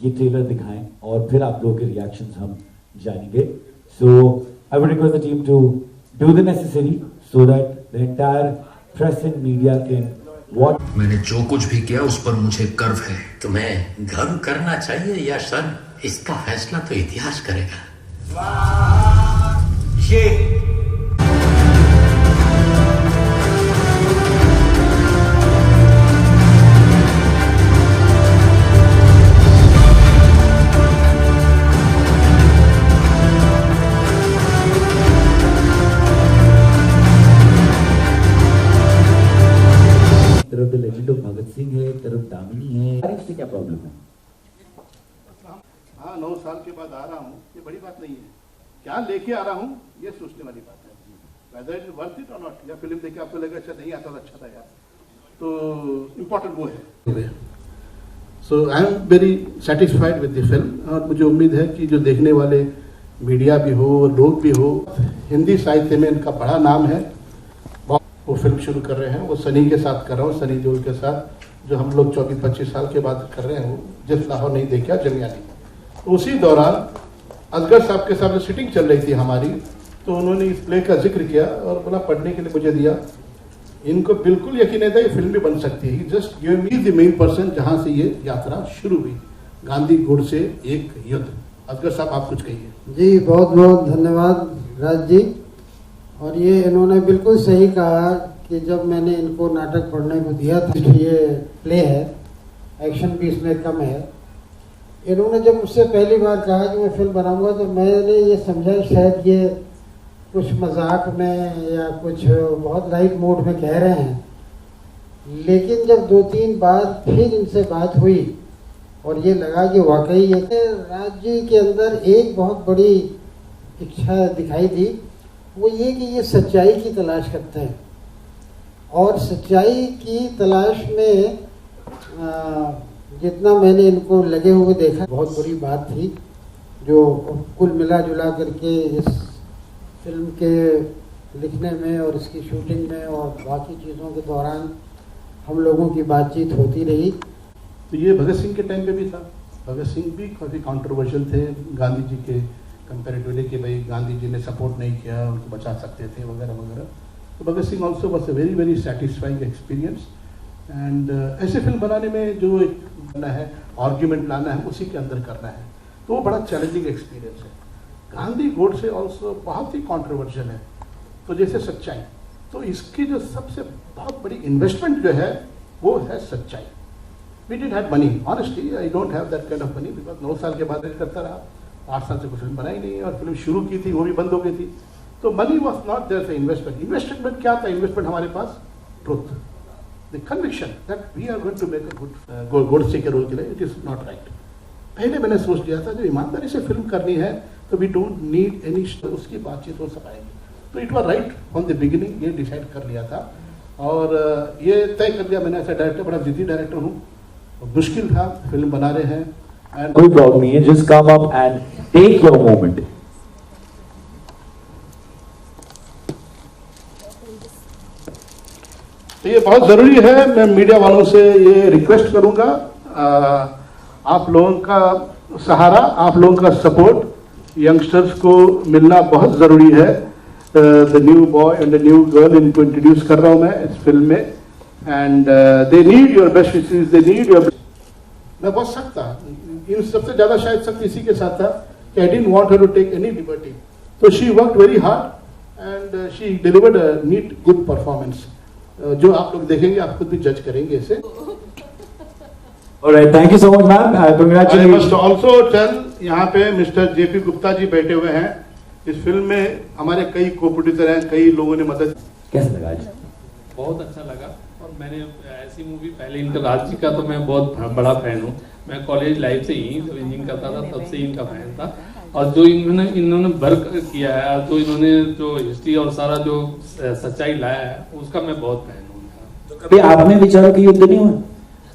ये ट्रेलर दिखाएं और फिर आप लोगों के रिएक्शंस हम जानेंगे. So I would request the team to do the necessary so that the entire press and media can watch. मैंने जो कुछ भी किया उस पर मुझे गर्व है. तुम्हें गर्व करना चाहिए या शर्म, इसका फैसला तो इतिहास करेगा. ये तरफ the legend of Bhagat Singh है, तरफ दामिनी है. इससे क्या प्रॉब्लम है? हाँ, 9 साल के बाद आ रहा हूँ, ये बड़ी बात नहीं है. क्या लेके आ रहा हूँ ये सोचने वाली बात है. Whether it is worth it और नॉट. या फिल्म देखे आपको लगे अच्छा नहीं आता तो अच्छा था यार, तो इम्पोर्टेंट वो है. So I am very satisfied with the film और मुझे उम्मीद है कि जो देखने वाले मीडिया भी हो, लोग भी हो, हिंदी साहित्य में इनका बड़ा नाम है. वो फिल्म शुरू कर रहे हैं, वो सनी के साथ कर रहा हूँ, सनी देओल के साथ, जो हम लोग 24-25 साल के बाद कर रहे हैं. जिस लाहौर नहीं देखा जमियानी. तो उसी दौरान असगर साहब के साथ जो सिटिंग चल रही थी हमारी, तो उन्होंने इस प्ले का जिक्र किया और बोला पढ़ने के लिए मुझे दिया. इनको बिल्कुल यकीन नहीं था ये फिल्म भी बन सकती है. Just give me the main person जहाँ से ये यात्रा शुरू हुई, गांधी गुड़ से एक युद्ध. असगर साहब आप कुछ कहिए. जी बहुत बहुत धन्यवाद राज जी. और ये इन्होंने बिल्कुल सही कहा कि जब मैंने इनको नाटक पढ़ने को दिया था, ये प्ले है, एक्शन भी इसमें कम है. इन्होंने जब मुझसे पहली बार कहा कि मैं फिल्म बनाऊंगा तो मैंने ये समझा शायद ये कुछ मजाक में या कुछ बहुत लाइट मोड में कह रहे हैं. लेकिन जब 2-3 बार फिर इनसे बात हुई और ये लगा कि वाकई ये राज जी के अंदर एक बहुत बड़ी इच्छा दिखाई दी, वो ये कि ये सच्चाई की तलाश करते हैं. और सच्चाई की तलाश में जितना मैंने इनको लगे हुए देखा, बहुत बुरी बात थी जो कुल मिला जुला करके इस फिल्म के लिखने में और इसकी शूटिंग में और बाकी चीज़ों के दौरान हम लोगों की बातचीत होती रही. तो ये भगत सिंह के टाइम पे भी था. भगत सिंह भी काफ़ी कॉन्ट्रोवर्शियल थे गांधी जी के कंपेरेटिवली, कि भाई गांधी जी ने सपोर्ट नहीं किया, उनको बचा सकते थे वगैरह वगैरह. तो Bhagat Singh also was a very very satisfying experience. And ऐसे फिल्म बनाने में जो एक करना है, आर्ग्यूमेंट लाना है, उसी के अंदर करना है, तो वो बड़ा चैलेंजिंग एक्सपीरियंस है. गांधी गोड से ऑल्सो बहुत ही कॉन्ट्रोवर्शियल है. तो जैसे सच्चाई, तो इसकी जो सबसे बहुत बड़ी इन्वेस्टमेंट जो है वो है सच्चाई. We did have money, honestly I don't have that kind of money, because 9 साल के बाद करता रहा. 8 साल से कुछ फिल्म बनाई नहीं है और फिल्म शुरू की थी वो भी बंद हो गई थी. तो money was not there for investment. Investment क्या था? इन्वेस्टमेंट हमारे पास truth, the conviction that we are going to make a good Godse के रोल के लिए. It is not right. पहले मैंने सोच लिया था जो ईमानदारी से फिल्म करनी है तो वी डोंट नीड एनी, उसकी बातचीत हो सकाएगी. तो it was right from the beginning. ये डिसाइड कर लिया था और ये तय कर लिया मैंने. ऐसा डायरेक्टर, बड़ा जिद्दी डायरेक्टर हूँ, मुश्किल था. फिल्म बना रहे हैं. कोई प्रॉब्लम नहीं है, just come up and take your moment. तो ये बहुत जरूरी है. मैं मीडिया वालों से ये रिक्वेस्ट करूंगा, आप लोगों का सहारा, आप लोगों का सपोर्ट यंगस्टर्स को मिलना बहुत जरूरी है. The new boy and the new girl, इनको इंट्रोड्यूस कर रहा हूं मैं इस फिल्म में. And they need your best wishes, they need your. मैं बहुत सख्त था, इन सबसे ज्यादा शायद सख्त इसी के साथ था कि I didn't want her to take any liberty. तो she worked very hard and she delivered a neat good performance. जो आप लोग देखेंगे आप खुद भी जज करेंगे इसे. Alright, thank you so much, ma'am. Congratulations. I must also tell, यहाँ पे मिस्टर जेपी गुप्ता जी बैठे हुए हैं. इस फिल्म में हमारे कई को प्रोड्यूसर हैं, कई लोगों ने मदद. कैसा लगा आज? बहुत अच्छा लगा. और मैंने ऐसी मूवी पहले इनका, राज जी का तो मैं बहुत बड़ा फैन हूँ. मैं कॉलेज लाइफ से ही जब इंजीनियरिंग करता था तब से इनका फैन था. और जो इन्होंने वर्क किया है, तो इन्होंने जो हिस्ट्री और सारा जो सच्चाई लाया है, उसका मैं बहुत फैन हूँ. कभी आपने विचारों की युद्ध नहीं हुआ?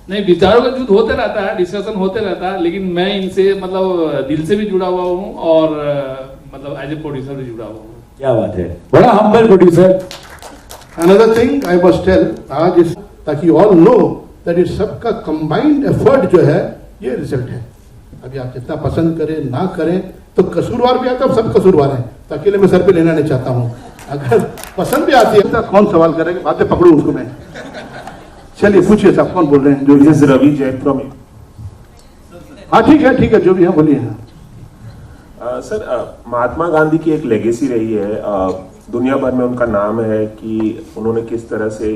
नहीं, विचारों का युद्ध होते रहता है, डिस्कशन होते रहता है, लेकिन मैं इनसे मतलब दिल से भी जुड़ा हुआ हूँ और मतलब एज ए प्रोड्यूसर भी जुड़ा हुआ हूँ. क्या बात है, बड़ा humble producer. Another thing I must tell आज इस, ताकि ऑल नो दैट इस सबका कंबाइंड एफर्ट जो है ये रिजल्ट है. अभी आप जितना पसंद करें ना करें, तो कसूरवार भी आता है, सब कसूरवार हैं, तो अकेले मैं सर पे लेना नहीं चाहता हूँ। अगर पसंद भी आती है तो कौन सवाल करेगा, बातें पकड़ू उसको मैं। चलिए पूछिए साहब, कौन बोल रहे हैं? जो रवि जैन फ्रॉम। हाँ ठीक है, जो भी है बोलिए। सर, महात्मा गांधी की एक लेगेसी रही है, दुनिया भर में उनका नाम है कि उन्होंने किस तरह से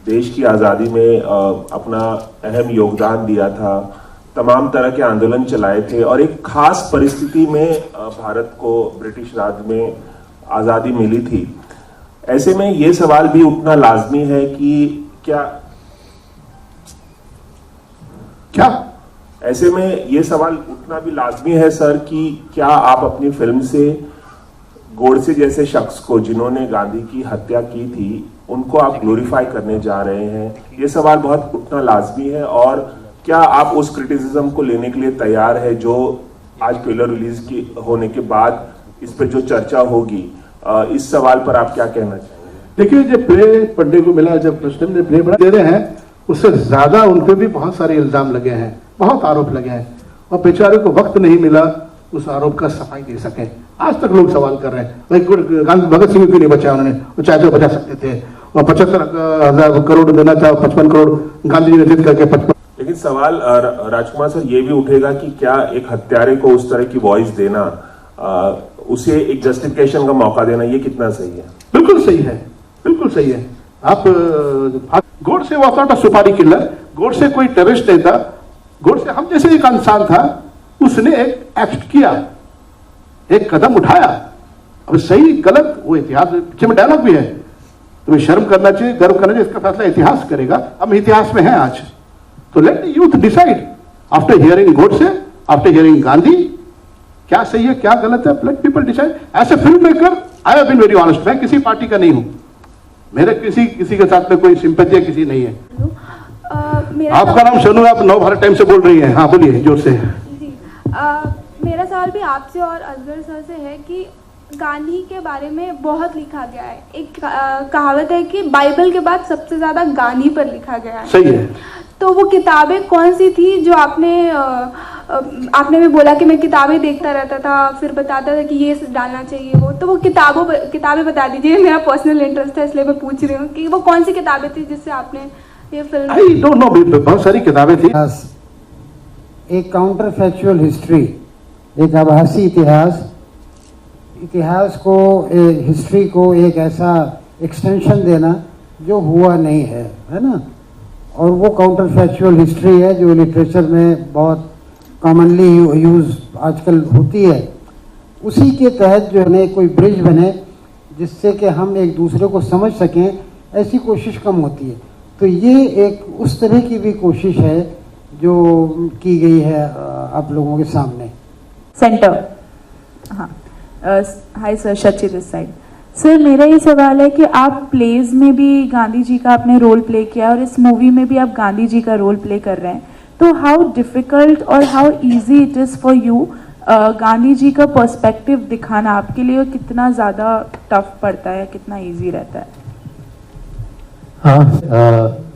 देश की आज़ादी में अपना अहम योगदान दिया था, तमाम तरह के आंदोलन चलाए थे और एक खास परिस्थिति में भारत को ब्रिटिश राज में आज़ादी मिली थी। ऐसे में ये सवाल भी उठना लाजमी है कि ऐसे में ये सवाल उठना भी लाजमी है सर कि क्या आप अपनी फिल्म से गोडसे जैसे शख्स को, जिन्होंने गांधी की हत्या की थी, उनको आप ग्लोरीफाई करने जा रहे हैं? ये सवाल बहुत उठना लाजमी है। और क्या आप उस क्रिटिसिज्म को लेने के लिए तैयार है जो आज ट्रेलर रिलीज की होने के बाद इस पर जो चर्चा होगी, इस सवाल पर आप क्या कहना चाहेंगे? देखिए, जो प्ले पढ़ने को मिला, जब कृष्ण ने प्ले बना दे रहे हैं, उससे ज्यादा उन पर भी बहुत सारे इल्जाम लगे हैं, बहुत आरोप लगे हैं, और बेचारे को वक्त नहीं मिला उस आरोप का सफाई दे सके। आज तक लोग सवाल कर रहे हैं भाई गांधी भगत सिंह क्यों नहीं बचाया उन्होंने, वो चाहे तो बचा सकते थे, और 75,000 करोड़ देना था, 55 करोड़ गांधी जी ने जिद करके 55। लेकिन सवाल राजकुमार सर ये भी उठेगा कि क्या एक हत्यारे को उस तरह की वॉइस देना, उसे एक जस्टिफिकेशन का मौका देना, ये कितना सही है? बिल्कुल सही है, बिल्कुल सही है। आप गोडसे वाज नॉट अ सुपारी किलर, गोडसे कोई टेररिस्ट नहीं था, गोडसे हम जैसे एक इंसान था, उसने एक एक्ट किया, एक कदम उठाया। अब सही गलत वो इतिहास, पीछे में डायलॉग भी है, तुम्हें शर्म करना चाहिए, गर्व करना चाहिए, इसका फैसला इतिहास करेगा। अब इतिहास में है आज, तो let the youth decide after hearing Godse, after hearing Gandhi, क्या सही है क्या गलत है, let people decide. As a film maker I have been very honest, मैं किसी पार्टी का नहीं हूं, मेरे किसी के साथ में कोई सिंपैथी किसी नहीं है। आपका नाम सोनू, आप नव भारत टाइम से बोल रही हैं? हाँ बोलिए जोर से। जी, मेरा सवाल भी आपसे और असगर सर से है कि गांधी के बारे में बहुत लिखा गया है। एक कहावत है कि बाइबल के बाद सबसे ज्यादा गांधी पर लिखा गया है। सही है। तो वो किताबें कौन सी थी जो आपने भी बोला कि मैं किताबें देखता रहता था, फिर बताता था कि ये डालना चाहिए वो, तो वो किताबें बता दीजिए, मेरा पर्सनल इंटरेस्ट है इसलिए मैं पूछ रही हूँ कि वो कौन सी किताबें थी जिससे आपने ये फिल्म। आई डोंट नो, बहुत सारी किताबें थी। एक काउंटर फैक्चुअल हिस्ट्री, एक आभासी इतिहास को, हिस्ट्री को एक ऐसा एक्सटेंशन देना जो हुआ नहीं है ना। और वो काउंटर फैक्चुअल हिस्ट्री है जो लिटरेचर में बहुत कॉमनली यूज आजकल होती है। उसी के तहत जो है कोई ब्रिज बने जिससे कि हम एक दूसरे को समझ सकें, ऐसी कोशिश कम होती है। तो ये एक उस तरह की भी कोशिश है जो की गई है आप लोगों के सामने। सेंटर। हाँ, hi sir, Shachi this side. Sir मेरा ये सवाल है कि आप प्लेज में भी गांधी जी का आपने रोल प्ले किया और इस मूवी में भी आप गांधी जी का रोल प्ले कर रहे हैं, तो हाउ डिफिकल्ट और how easy it is for you Gandhi ji का पर्सपेक्टिव दिखाना आपके लिए, कितना ज़्यादा टफ पड़ता है, कितना इजी रहता है? हाँ,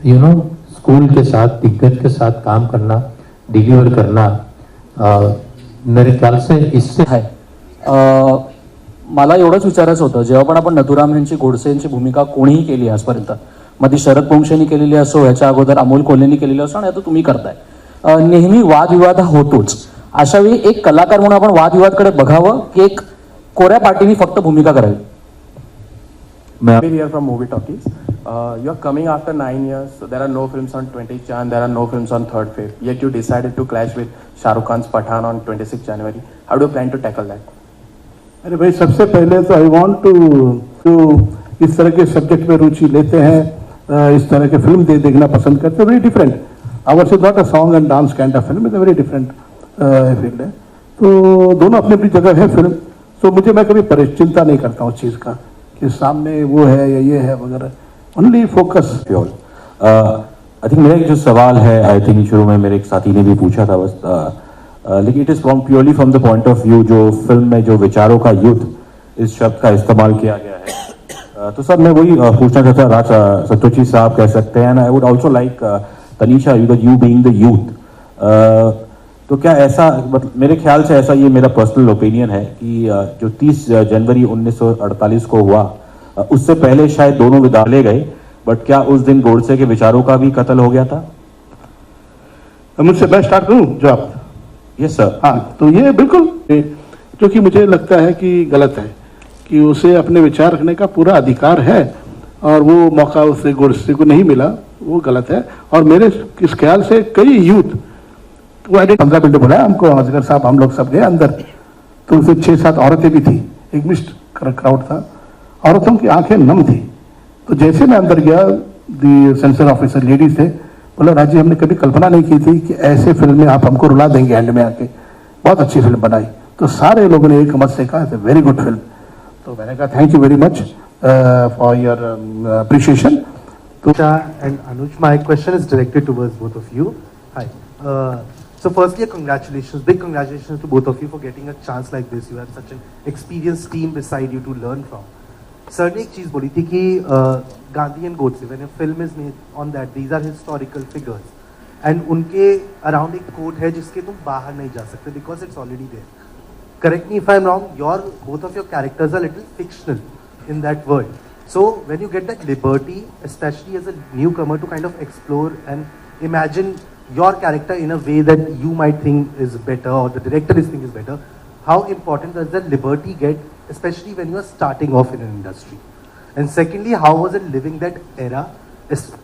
यू नो, स्कूल के साथ, दिग्गज के साथ काम करना, डिलीवर करना, मेरे ख्याल से इससे है। मला एवढंच विचारायचं होतं, जेव्हा पण आपण नथुराम यांची, गोडसे यांची भूमिका कोणीही केली आजपर्यंत, मग ती शरद पोंक्षेनी केलेली असो, याच्या अगोदर अमोल कोल्हेनी केलेली असो, आणि आता तुम्ही करताय, नेहमी वादविवाद हा होतोच. अशा वेळी एक कलाकार म्हणून आपण वादविवादकडे बघावं की एक कोऱ्या पार्टीनी फक्त भूमिका करावी? Here from movie talkies. You are coming after 9 years. So there are no films on 20th Jan. There are no films on 3rd Feb. Yet you decided to clash with Shah Rukh Khan's Pathaan on 26th January. How do you plan to tackle that? अरे भाई, सबसे पहले तो I want to इस तरह के subject में रुचि लेते हैं, इस तरह के फिल्म देखना पसंद करते हैं, very different. Hours is not a song and dance kind of film, is a very different field है। तो दोनों अपनी अपनी जगह है फिल्म। तो मुझे, मैं कभी चिंता नहीं करता हूँ उस चीज़ का कि सामने वो है या ये है वगैरह, ओनली फोकस। आई थिंक मेरा एक जो सवाल है, आई थिंक शुरू में मेरे एक साथी ने भी पूछा था, बस लेकिन it is purely from the point of view जो फिल्म में जो विचारों का युद्ध इस शब्द का इस्तेमाल किया गया है, तो सर मैं वही पूछना चाहता, राज सतोची साहब कह सकते हैं, and I would also like Tanisha, you being the youth, तो क्या ऐसा, मतलब मेरे ख्याल से ऐसा, ये मेरा पर्सनल ओपिनियन है कि जो 30 जनवरी 1948 को हुआ, उससे पहले शायद दोनों विद्यालय गए, बट क्या उस दिन गोडसे के विचारों का भी कत्ल हो गया था? मुझसे मैं स्टार्ट करूं जवाब? Yes sir. हाँ, तो ये बिल्कुल, जो कि मुझे लगता है कि गलत है, कि उसे अपने विचार रखने का पूरा अधिकार है और वो मौका उसे गोडसे को नहीं मिला, वो गलत है। और मेरे इस ख्याल से कई यूथ, वो 15 मिनट बुलाया हमको अजगर साहब, हम लोग सब गए अंदर, तो उसमें 6-7 औरतें भी थी, एक मिक्स्ड क्राउड था, औरतों की आंखें नम थी। तो जैसे मैं अंदर गया, दी सेंसर ऑफिसर लेडीज थे, बोला राजी हमने कभी कल्पना नहीं की थी कि ऐसे फिल्म में आप हमको रुला देंगे एंड में आके, बहुत अच्छी फिल्म बनाई। तो सारे लोगों ने एक मत से कहा वेरी गुड फिल्म। तो मैंने कहा thank you very much for your appreciation. And Anuj, my question is directed towards both of you. Hi. So firstly, congratulations, big congratulations to both of you for getting a chance like this. You have such an experienced team beside you to learn from. Sir ने एक चीज बोली थी कि Gandhi and Godse, when a film is made on that, these are historical figures. And उनके around एक code है जिसके तुम बाहर नहीं जा सकते because it's already there. Correct me if I'm wrong. Both of your characters are little fictional in that world. So when you get that liberty, especially as a newcomer, to kind of explore and imagine your character in a way that you might think is better or the director is think is better, how important does that liberty get, especially when you are starting off in an industry? And secondly, how was it living that era,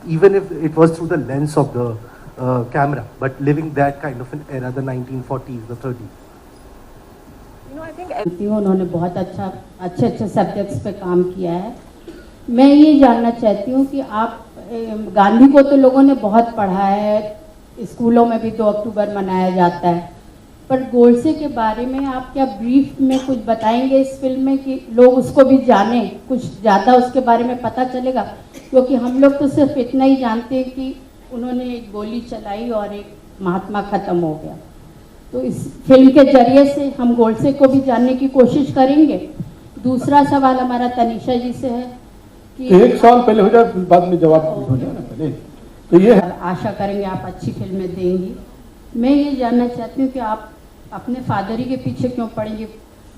even if it was through the lens of the camera, but living that kind of an era, the 1940s, the 30s? उन्होंने बहुत अच्छे subjects पे काम किया है। मैं ये जानना चाहती हूँ कि आप गांधी को तो लोगों ने बहुत पढ़ा है, स्कूलों में भी 2 अक्टूबर मनाया जाता है, पर गोडसे के बारे में आप क्या ब्रीफ में कुछ बताएंगे इस फिल्म में कि लोग उसको भी जाने, कुछ ज़्यादा उसके बारे में पता चलेगा? क्योंकि हम लोग तो सिर्फ इतना ही जानते हैं कि उन्होंने एक गोली चलाई और एक महात्मा ख़त्म हो गया। तो इस फिल्म के जरिए से हम गोडसे को भी जानने की कोशिश करेंगे। दूसरा सवाल हमारा तनीषा जी से है कि एक सवाल पहले हो जाए, बाद में जवाब हो जाए ना पहले। तो ये आशा करेंगे आप अच्छी फिल्में देंगी। मैं ये जानना चाहती हूँ कि आप अपने फादर ही के पीछे क्यों पड़ेंगे,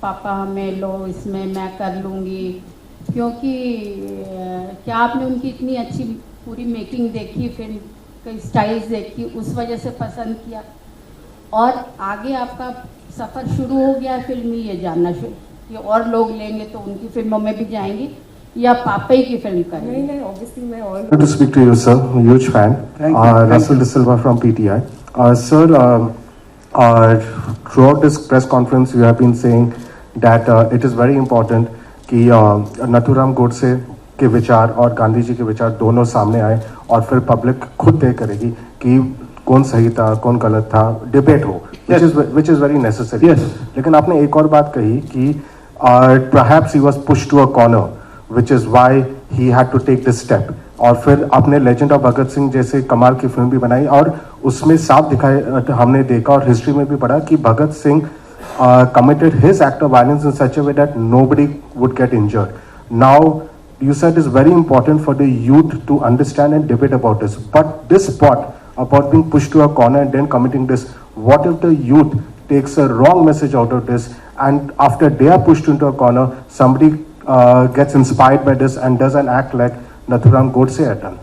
पापा हमें लो इसमें मैं कर लूँगी, क्योंकि क्या आपने उनकी इतनी अच्छी पूरी मेकिंग देखी, फिल्म कई स्टाइल्स देखी, उस वजह से पसंद किया? और आगे आपका सफ़र शुरू हो गया फिल्मी, ये जानना कि और लोग लेंगे तो उनकी फिल्मों में भी जाएंगी या पापा ही की फिल्म करेंगे? नहीं, ऑब्वियसली मैं और Good to speak to you, sir. Huge fan. Russell De Silva from PTI. Sir, throughout this press conference, you have been saying that it is very important कि नथुराम गोडसे के विचार और गांधी जी के विचार दोनों सामने आए और फिर पब्लिक खुद तय करेगी कि कौन सही था कौन गलत था, डिबेट हो, which is very necessary. लेकिन आपने एक और बात कही कि perhaps he was pushed to a corner, which is why he had to take this step. और फिर आपने लेजेंड ऑफ भगत सिंह जैसे कमाल की फिल्म भी बनाई और उसमें साफ दिखाए, हमने देखा और हिस्ट्री में भी पढ़ा कि Bhagat Singh committed his act of violence in such a way that nobody would get injured. Now, you said it's very important for the youth to understand and debate about this. But this part about being pushed to a corner and then committing this, what if the youth takes a wrong message out of this and after they are pushed into a corner, somebody gets inspired by this and does an act like Nathuram Godse had done?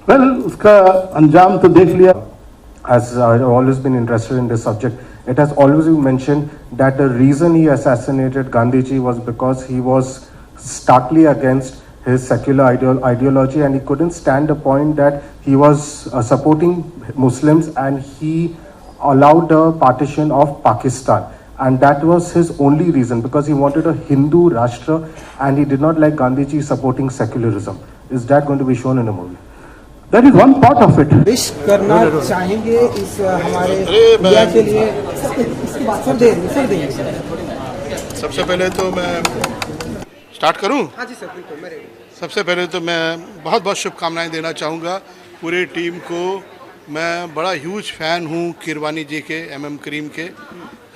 Well, uska anjam to dekh liya. As I've always been interested in this subject, it has always been mentioned that the reason he assassinated Gandhiji was because he was starkly against his secular ideology and he couldn't stand the point that he was supporting Muslims and he allowed the partition of Pakistan, and that was his only reason, because he wanted a Hindu Rashtra and he did not like Gandhiji supporting secularism. Is that going to be shown in the movie? That is one part of it. Wish करना चाहेंगे इस हमारे India के लिए, इसकी बात sir देंगे। सबसे पहले तो मैं स्टार्ट करूं? हाँ जी सर, बिल्कुल मैं रेडी। सबसे पहले तो मैं बहुत बहुत शुभकामनाएं देना चाहूँगा पूरी टीम को। मैं बड़ा ह्यूज फ़ैन हूँ किरवानी जी के, MM करीम के,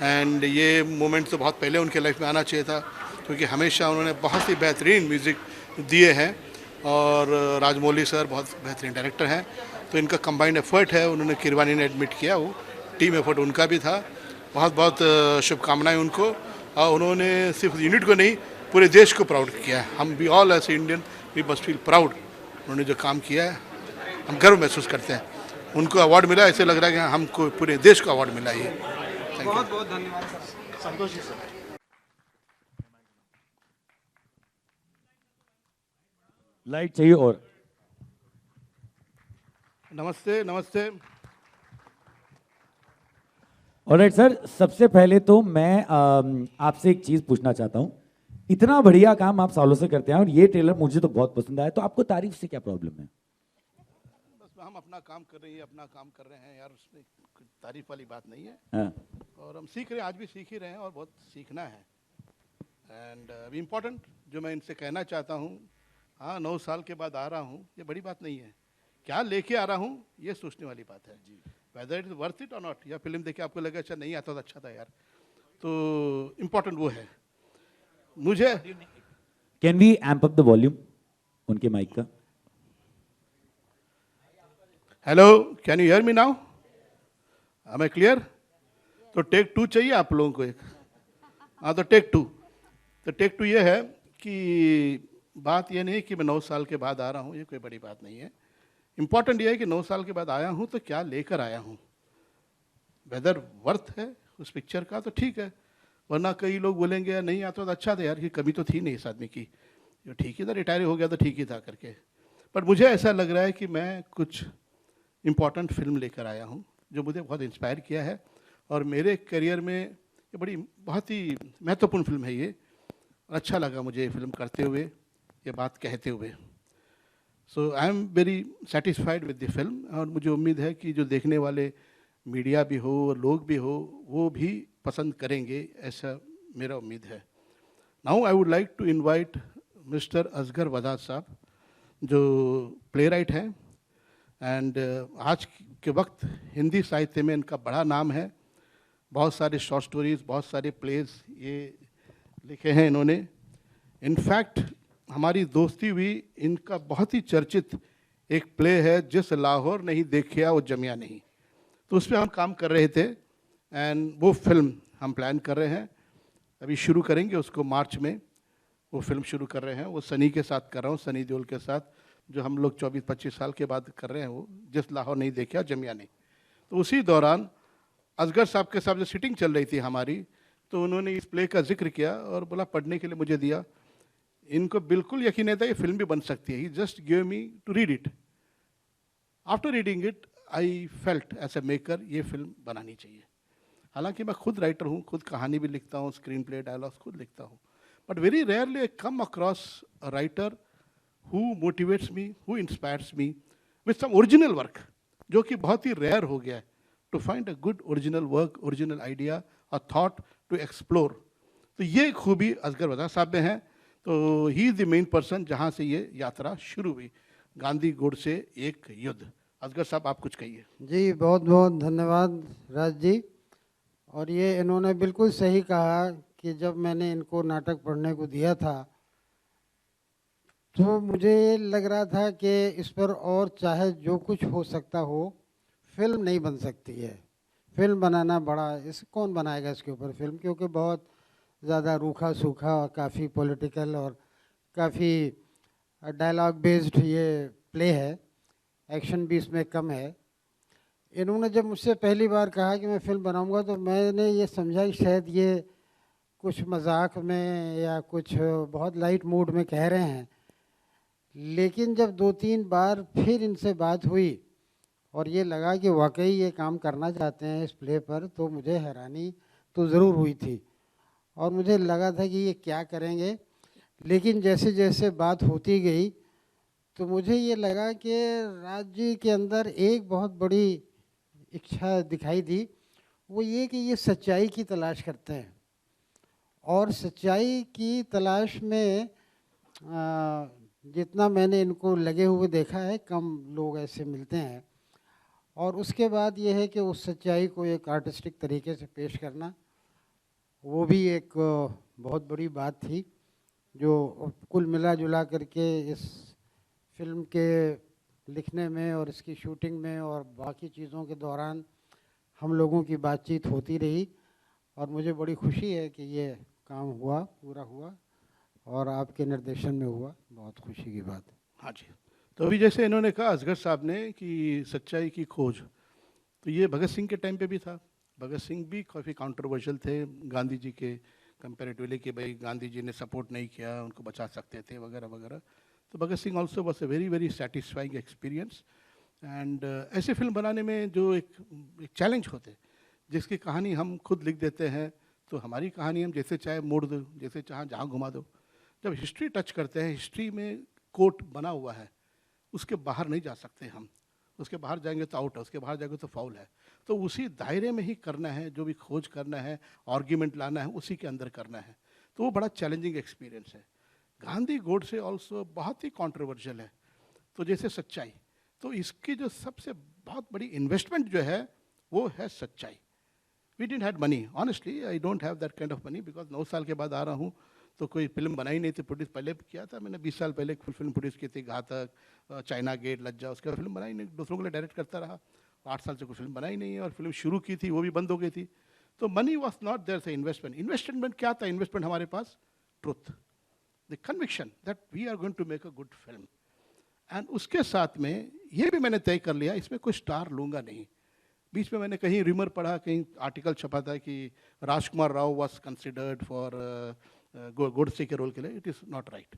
एंड ये मोमेंट तो बहुत पहले उनके लाइफ में आना चाहिए था क्योंकि हमेशा उन्होंने बहुत ही बेहतरीन म्यूज़िक दिए हैं और राजमौली सर बहुत बेहतरीन डायरेक्टर हैं, तो इनका कंबाइंड एफर्ट है। उन्होंने किरवानी ने एडमिट किया वो टीम एफर्ट उनका भी था। बहुत बहुत शुभकामनाएं उनको, और उन्होंने सिर्फ यूनिट को नहीं पूरे देश को प्राउड किया है। हम भी all as Indian we must feel proud. उन्होंने जो काम किया है हम गर्व महसूस करते हैं। उनको अवार्ड मिला, ऐसे लग रहा है कि हमको पूरे देश को अवार्ड मिला ये। बहुत बहुत धन्यवाद sir. Santosh ji sir. Light चाहिए और नमस्ते नमस्ते। ऑलराइट सर, सबसे पहले तो मैं आपसे एक चीज़ पूछना चाहता हूँ। इतना बढ़िया काम आप सालों से करते हैं और ये ट्रेलर मुझे तो बहुत पसंद आया, तो आपको तारीफ से क्या प्रॉब्लम है? बस हम अपना काम कर रहे हैं, अपना काम कर रहे हैं यार, उसमें तारीफ वाली बात नहीं है। हाँ। और हम सीख रहे हैं, आज भी सीख ही रहे हैं और बहुत सीखना है। एंड अभी इम्पोर्टेंट जो मैं इनसे कहना चाहता हूँ, हाँ 9 साल के बाद आ रहा हूँ, ये बड़ी बात नहीं है। क्या लेके आ रहा हूँ ये सोचने वाली बात है। Whether it is worth it और नॉट, या फिल्म देखे आपको लगे अच्छा नहीं आता तो अच्छा था यार, तो इम्पोर्टेंट वो है मुझे। Can we amp up the volume उनके माइक का? Hello, can you hear me now? Am I clear? तो टेक 2 चाहिए आप लोगों को एक? हाँ तो टेक 2। तो टेक 2 ये है कि बात ये नहीं कि मैं 9 साल के बाद आ रहा हूँ, ये कोई बड़ी बात नहीं है। इम्पॉर्टेंट ये है कि 9 साल के बाद आया हूँ तो क्या लेकर आया हूँ। वेदर वर्थ है उस पिक्चर का तो ठीक है, वरना कई लोग बोलेंगे यार नहीं आता तो अच्छा था यार, कि कमी तो थी नहीं इस आदमी की, जो ठीक ही था, रिटायर हो गया तो ठीक ही था करके। पर मुझे ऐसा लग रहा है कि मैं कुछ इम्पॉर्टेंट फिल्म लेकर आया हूँ जो मुझे बहुत इंस्पायर किया है, और मेरे करियर में ये बड़ी बहुत ही महत्वपूर्ण फिल्म है ये, और अच्छा लगा मुझे ये फिल्म करते हुए, ये बात कहते हुए। So I am very satisfied with the film, और मुझे उम्मीद है कि जो देखने वाले मीडिया भी हो और लोग भी हो वो भी पसंद करेंगे, ऐसा मेरा उम्मीद है। Now I would like to invite mister Asghar वदाद साहब, जो प्ले राइट हैं, एंड आज के वक्त हिंदी साहित्य में इनका बड़ा नाम है। बहुत सारे शॉर्ट स्टोरीज, बहुत सारे प्लेज ये लिखे हैं इन्होंने। इनफैक्ट हमारी दोस्ती हुई, इनका बहुत ही चर्चित एक प्ले है जिस लाहौर नहीं देखिया वो जमिया नहीं, तो उस पर हम काम कर रहे थे, एंड वो फिल्म हम प्लान कर रहे हैं, अभी शुरू करेंगे उसको मार्च में। वो फिल्म शुरू कर रहे हैं, वो सनी के साथ कर रहा हूँ, सनी देओल के साथ, जो हम लोग 24-25 साल के बाद कर रहे हैं, वो जिस लाहौर नहीं देखिया जमिया नहीं। तो उसी दौरान असगर साहब के साथ जो सिटिंग चल रही थी हमारी, तो उन्होंने इस प्ले का जिक्र किया और बोला पढ़ने के लिए मुझे दिया। इनको बिल्कुल यकीन नहीं था ये फिल्म भी बन सकती है। He just give me to read it. After reading it I felt as a maker ये फिल्म बनानी चाहिए। हालांकि मैं खुद राइटर हूँ, खुद कहानी भी लिखता हूँ, स्क्रीन प्ले डायलॉग्स खुद लिखता हूँ, but very rarely I come across a writer who motivates me, who inspires me with some original work, जो कि बहुत ही रेयर हो गया है, to find a good original work, original idea और थॉट टू एक्सप्लोर। तो ये खूबी असगर वदाद साहब में है। तो he is the main person जहाँ से ये यात्रा शुरू हुई, गांधी गोडसे एक युद्ध। असगर साहब आप कुछ कहिए। जी बहुत बहुत धन्यवाद राज जी। और ये इन्होंने बिल्कुल सही कहा कि जब मैंने इनको नाटक पढ़ने को दिया था तो मुझे लग रहा था कि इस पर और चाहे जो कुछ हो सकता हो, फिल्म नहीं बन सकती है। फिल्म बनाना बड़ा, इस कौन बनाएगा इसके ऊपर फिल्म, क्योंकि बहुत ज़्यादा रूखा सूखा और काफ़ी पॉलिटिकल और काफ़ी डायलॉग बेस्ड ये प्ले है, एक्शन भी इसमें कम है। इन्होंने जब मुझसे पहली बार कहा कि मैं फ़िल्म बनाऊंगा तो मैंने ये समझा कि शायद ये कुछ मजाक में या कुछ बहुत लाइट मूड में कह रहे हैं, लेकिन जब 2-3 बार फिर इनसे बात हुई और ये लगा कि वाकई ये काम करना चाहते हैं इस प्ले पर, तो मुझे हैरानी तो ज़रूर हुई थी और मुझे लगा था कि ये क्या करेंगे। लेकिन जैसे जैसे बात होती गई तो मुझे ये लगा कि राज जी के अंदर एक बहुत बड़ी इच्छा दिखाई दी, वो ये कि ये सच्चाई की तलाश करते हैं, और सच्चाई की तलाश में जितना मैंने इनको लगे हुए देखा है, कम लोग ऐसे मिलते हैं। और उसके बाद ये है कि उस सच्चाई को एक आर्टिस्टिक तरीके से पेश करना, वो भी एक बहुत बड़ी बात थी, जो कुल मिला जुला करके इस फिल्म के लिखने में और इसकी शूटिंग में और बाकी चीज़ों के दौरान हम लोगों की बातचीत होती रही और मुझे बड़ी खुशी है कि ये काम हुआ, पूरा हुआ और आपके निर्देशन में हुआ, बहुत खुशी की बात है। हाँ जी, तो अभी जैसे इन्होंने कहा असगर साहब ने कि सच्चाई की खोज, तो ये भगत सिंह के टाइम पे भी था। भगत सिंह भी काफ़ी कंट्रोवर्शियल थे गांधी जी के कंपैरेटिवली कि भाई गांधी जी ने सपोर्ट नहीं किया, उनको बचा सकते थे वगैरह वगैरह। तो Bhagat Singh also was a very very satisfying experience. And ऐसे फिल्म बनाने में जो एक चैलेंज होते, जिसकी कहानी हम खुद लिख देते हैं, तो हमारी कहानी हम जैसे चाहे मोड़ दो, जैसे चाहे जहाँ घुमा दो। जब हिस्ट्री टच करते हैं, हिस्ट्री में कोट बना हुआ है, उसके बाहर नहीं जा सकते हम। उसके बाहर जाएंगे तो आउट है, उसके बाहर जाएंगे तो फाउल है। तो उसी दायरे में ही करना है, जो भी खोज करना है, आर्ग्यूमेंट लाना है, उसी के अंदर करना है। तो वो बड़ा चैलेंजिंग एक्सपीरियंस है। गांधी गोडसे ऑल्सो बहुत ही कॉन्ट्रोवर्शियल है। तो जैसे सच्चाई, तो इसकी जो सबसे बहुत बड़ी इन्वेस्टमेंट जो है वो है सच्चाई। We didn't had money, honestly I don't have that kind of money, because 9 साल के बाद आ रहा हूँ तो कोई फिल्म बनाई नहीं थी। प्रोड्यूस पहले किया था मैंने, 20 साल पहले फिल्म प्रोड्यूस की थी, घातक, चाइना गेट, लज्जा। उसके बाद फिल्म बनाई नहीं, दूसरों के लिए डायरेक्ट करता रहा। 8 साल से कोई फिल्म बनाई नहीं है, और फिल्म शुरू की थी वो भी बंद हो गई थी। तो मनी वॉज नॉट देयर था। इन्वेस्टमेंट क्या था? इन्वेस्टमेंट हमारे पास truth, the conviction that we are going to make a good film. And उसके साथ में ये भी मैंने तय कर लिया, इसमें कोई स्टार लूँगा नहीं। बीच में मैंने कहीं रिमर पढ़ा, कहीं आर्टिकल छपा था कि Rajkumar Rao was considered for Godse के रोल के लिए। It is not right.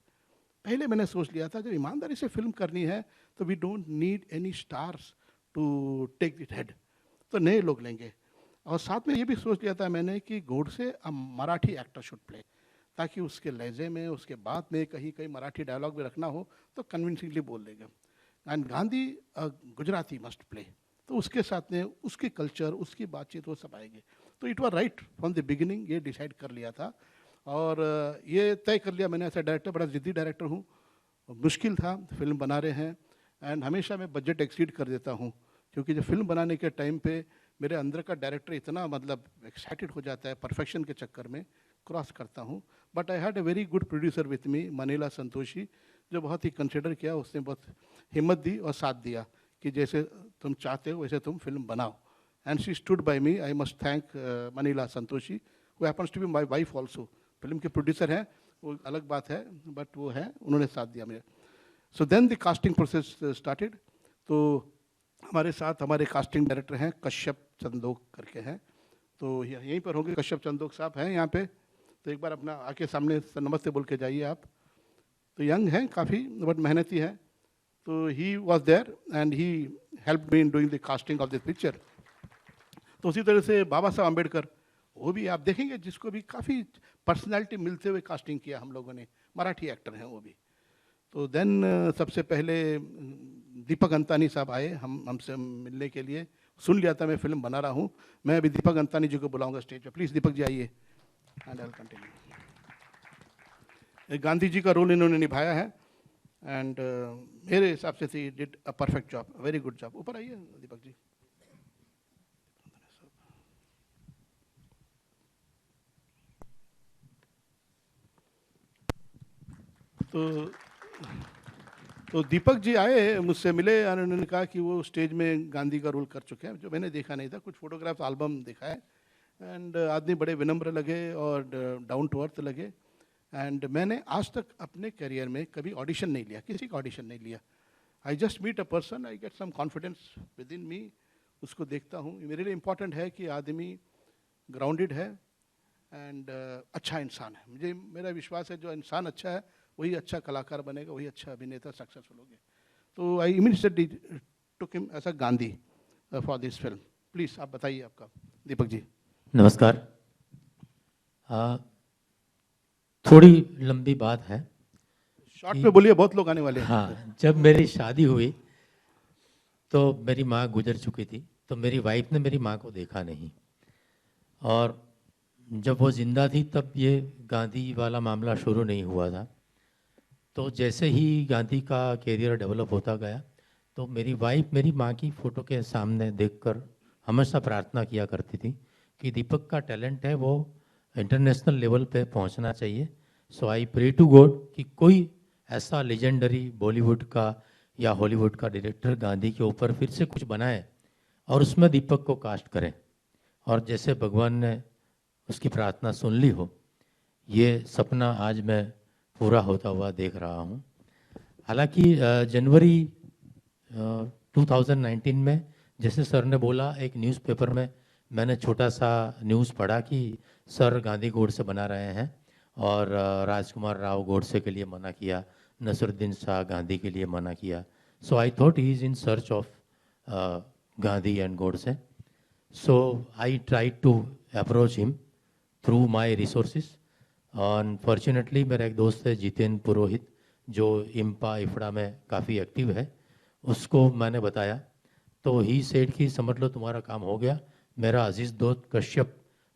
पहले मैंने सोच लिया था, जब ईमानदारी से फिल्म करनी है तो we don't need any stars to take it head, तो नए लोग लेंगे। और साथ में ये भी सोच लिया था मैंने कि गोडसे अ मराठी एक्टर शुड प्ले, ताकि उसके लहजे में, उसके बाद में कहीं कहीं मराठी डायलॉग भी रखना हो तो कन्विंसिंगली बोल देगा। And Gandhi Gujarati must play, तो उसके साथ में उसकी कल्चर, उसकी बातचीत, वो सब आएंगे। तो it was right from the beginning, ये डिसाइड कर लिया था। और ये तय कर लिया मैंने, ऐसा डायरेक्टर, बड़ा ज़िद्दी डायरेक्टर हूँ, मुश्किल था, फिल्म बना रहे हैं। एंड हमेशा मैं बजट एक्सीड कर देता हूँ, क्योंकि जब फिल्म बनाने के टाइम पे मेरे अंदर का डायरेक्टर इतना मतलब एक्साइटेड हो जाता है, परफेक्शन के चक्कर में क्रॉस करता हूँ। But I had a very good producer with me, Manila Santoshi, जो बहुत ही कंसिडर किया, उसने बहुत हिम्मत दी और साथ दिया कि जैसे तुम चाहते हो वैसे तुम फिल्म बनाओ। And she stood by me. I must thank Manila Santoshi, who happens to be my wife also. Film के प्रोड्यूसर हैं, वो अलग बात है, बट वो है, उन्होंने साथ दिया मेरे। So then the casting process started. तो हमारे साथ हमारे कास्टिंग डायरेक्टर हैं, कश्यप चंदोक करके हैं, तो यहीं पर होंगे। कश्यप चंदोक साहब हैं यहाँ पे, तो एक बार अपना आके सामने नमस्ते बोल के जाइए आप। तो यंग हैं काफ़ी, बट मेहनती हैं। तो he was there and he help me in doing the casting of this picture. तो उसी तरह से बाबा साहब अम्बेडकर, वो भी आप देखेंगे, जिसको भी काफ़ी पर्सनैलिटी मिलते हुए कास्टिंग किया हम लोगों ने, मराठी एक्टर हैं वो भी। तो देन सबसे पहले दीपक अंतानी साहब आए हमसे मिलने के लिए। सुन लिया था मैं फिल्म बना रहा हूँ, मैं अभी दीपक अंतानी जी को बुलाऊंगा स्टेज पे। प्लीज़ दीपक जी आइए। And I will continue. Gandhi ji का रोल इन्होंने निभाया है, एंड मेरे हिसाब से he did a perfect job, very good job. ऊपर आइए दीपक जी। तो दीपक जी आए, मुझसे मिले और उन्होंने कहा कि वो स्टेज में गांधी का रोल कर चुके हैं, जो मैंने देखा नहीं था। कुछ फोटोग्राफ एल्बम देखा है। एंड आदमी बड़े विनम्र लगे और डाउन टू अर्थ लगे। एंड मैंने आज तक अपने करियर में कभी ऑडिशन नहीं लिया, किसी का ऑडिशन नहीं लिया। I just meet a person, I get some confidence within me, उसको देखता हूँ। मेरे लिए इम्पॉर्टेंट है कि आदमी ग्राउंडेड है एंड अच्छा इंसान है। मुझे मेरा विश्वास है जो इंसान अच्छा है वही अच्छा कलाकार बनेगा, वही अच्छा अभिनेता सक्सेसफुल होगा। तो I immediately took him as a Gandhi for this film. Please आप बताइए आपका। दीपक जी नमस्कार। थोड़ी लंबी बात है, शॉर्ट में बोलिए, बहुत लोग आने वाले हैं। हाँ, जब मेरी शादी हुई तो मेरी माँ गुजर चुकी थी, तो मेरी वाइफ ने मेरी माँ को देखा नहीं, और जब वो जिंदा थी तब ये गांधी वाला मामला शुरू नहीं हुआ था। तो जैसे ही गांधी का कैरियर डेवलप होता गया, तो मेरी वाइफ मेरी माँ की फ़ोटो के सामने देखकर हमेशा प्रार्थना किया करती थी कि दीपक का टैलेंट है, वो इंटरनेशनल लेवल पे पहुंचना चाहिए। सो आई प्रे टू गॉड कि कोई ऐसा लेजेंडरी बॉलीवुड का या हॉलीवुड का डायरेक्टर गांधी के ऊपर फिर से कुछ बनाए और उसमें दीपक को कास्ट करें। और जैसे भगवान ने उसकी प्रार्थना सुन ली हो, ये सपना आज मैं पूरा होता हुआ देख रहा हूँ। हालांकि जनवरी 2019 में जैसे सर ने बोला, एक न्यूज़पेपर में मैंने छोटा सा न्यूज़ पढ़ा कि सर गांधी गोडसे बना रहे हैं और राजकुमार राव गोडसे के लिए मना किया, नसरुद्दीन शाह गांधी के लिए मना किया। So I thought he is in search of Gandhi and Godse. So I tried to approach him through my resources. Unfortunately मेरा एक दोस्त है जितेंद्र पुरोहित, जो इम्पा इफड़ा में काफ़ी एक्टिव है, उसको मैंने बताया तो ही सेड कि समझ लो तुम्हारा काम हो गया, मेरा अजीज़ दोस्त कश्यप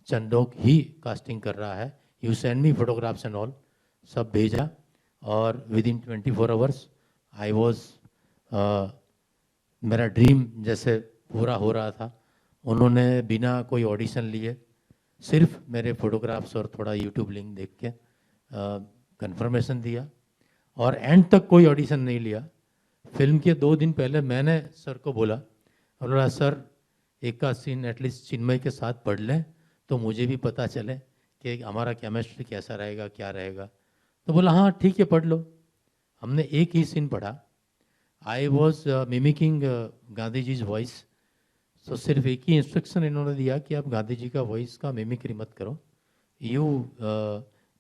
चंदोक ही कास्टिंग कर रहा है, you send me photographs and all. सब भेजा और with in 24 hours I was, मेरा ड्रीम जैसे पूरा हो रहा था। उन्होंने बिना कोई ऑडिशन लिए सिर्फ मेरे फोटोग्राफ्स और थोड़ा यूट्यूब लिंक देख के कंफर्मेशन दिया और एंड तक कोई ऑडिशन नहीं लिया। फिल्म के 2 दिन पहले मैंने सर को बोला सर एक का सीन एटलीस्ट चिन्मय के साथ पढ़ लें तो मुझे भी पता चले कि हमारा केमिस्ट्री कैसा रहेगा, क्या रहेगा। तो बोला हाँ ठीक है पढ़ लो। हमने एक ही सीन पढ़ा। I was mimicking Gandhi ji's voice. So सिर्फ एक ही इंस्ट्रक्शन इन्होंने दिया कि आप गांधी जी का वॉइस का मिमिक्री मत करो, you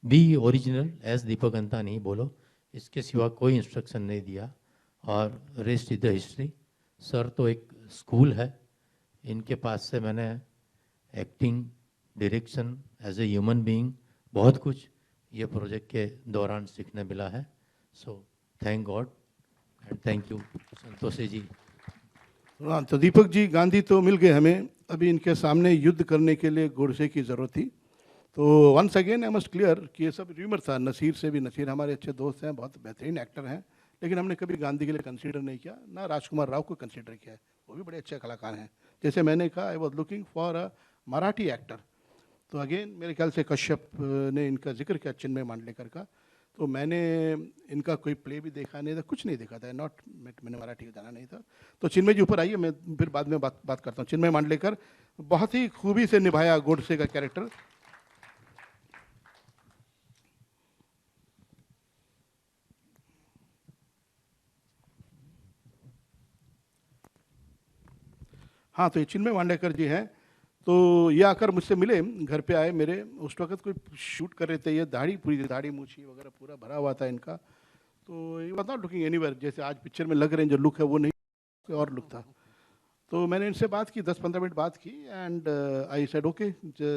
be original as Deepak Antani बोलो, इसके सिवा कोई इंस्ट्रक्शन नहीं दिया और rest is the history. Sir तो एक स्कूल है, इनके पास से मैंने acting, direction, as a human being बहुत कुछ ये प्रोजेक्ट के दौरान सीखने मिला है। So thank god and thank you Santoshi ji. हाँ, तो दीपक जी गांधी तो मिल गए हमें, अभी इनके सामने युद्ध करने के लिए गोडसे की ज़रूरत थी। तो once again I must clear कि ये सब र्यूमर था। नसीर से भी, नसीर हमारे अच्छे दोस्त हैं, बहुत बेहतरीन एक्टर हैं, लेकिन हमने कभी गांधी के लिए कंसीडर नहीं किया, ना राजकुमार राव को कंसीडर किया है, वो भी बड़े अच्छे कलाकार हैं। जैसे मैंने कहा I was looking for a Marathi actor. तो अगेन मेरे ख्याल से कश्यप ने इनका जिक्र किया, चिन्मय मांडलेकर का, तो मैंने इनका कोई प्ले भी देखा नहीं था, कुछ नहीं देखा था, नॉट मैंने मराठी का जाना नहीं था। तो चिन्मय जी ऊपर आइए, मैं फिर बाद में बात करता हूँ। चिन्मय मांडलेकर बहुत ही खूबी से निभाया गोडसे का कैरेक्टर। हाँ, तो ये चिन्मय मांडलेकर जी हैं। तो ये आकर मुझसे मिले, घर पे आए मेरे, उस वक्त कोई शूट कर रहे थे, ये दाढ़ी पूरी दाढ़ी मूछी वगैरह पूरा भरा हुआ था इनका। तो ये नॉट लुकिंग एनीवेयर, जैसे आज पिक्चर में लग रहे हैं जो लुक है वो नहीं, कोई और लुक था। तो मैंने इनसे बात की, 10-15 मिनट बात की and I said okay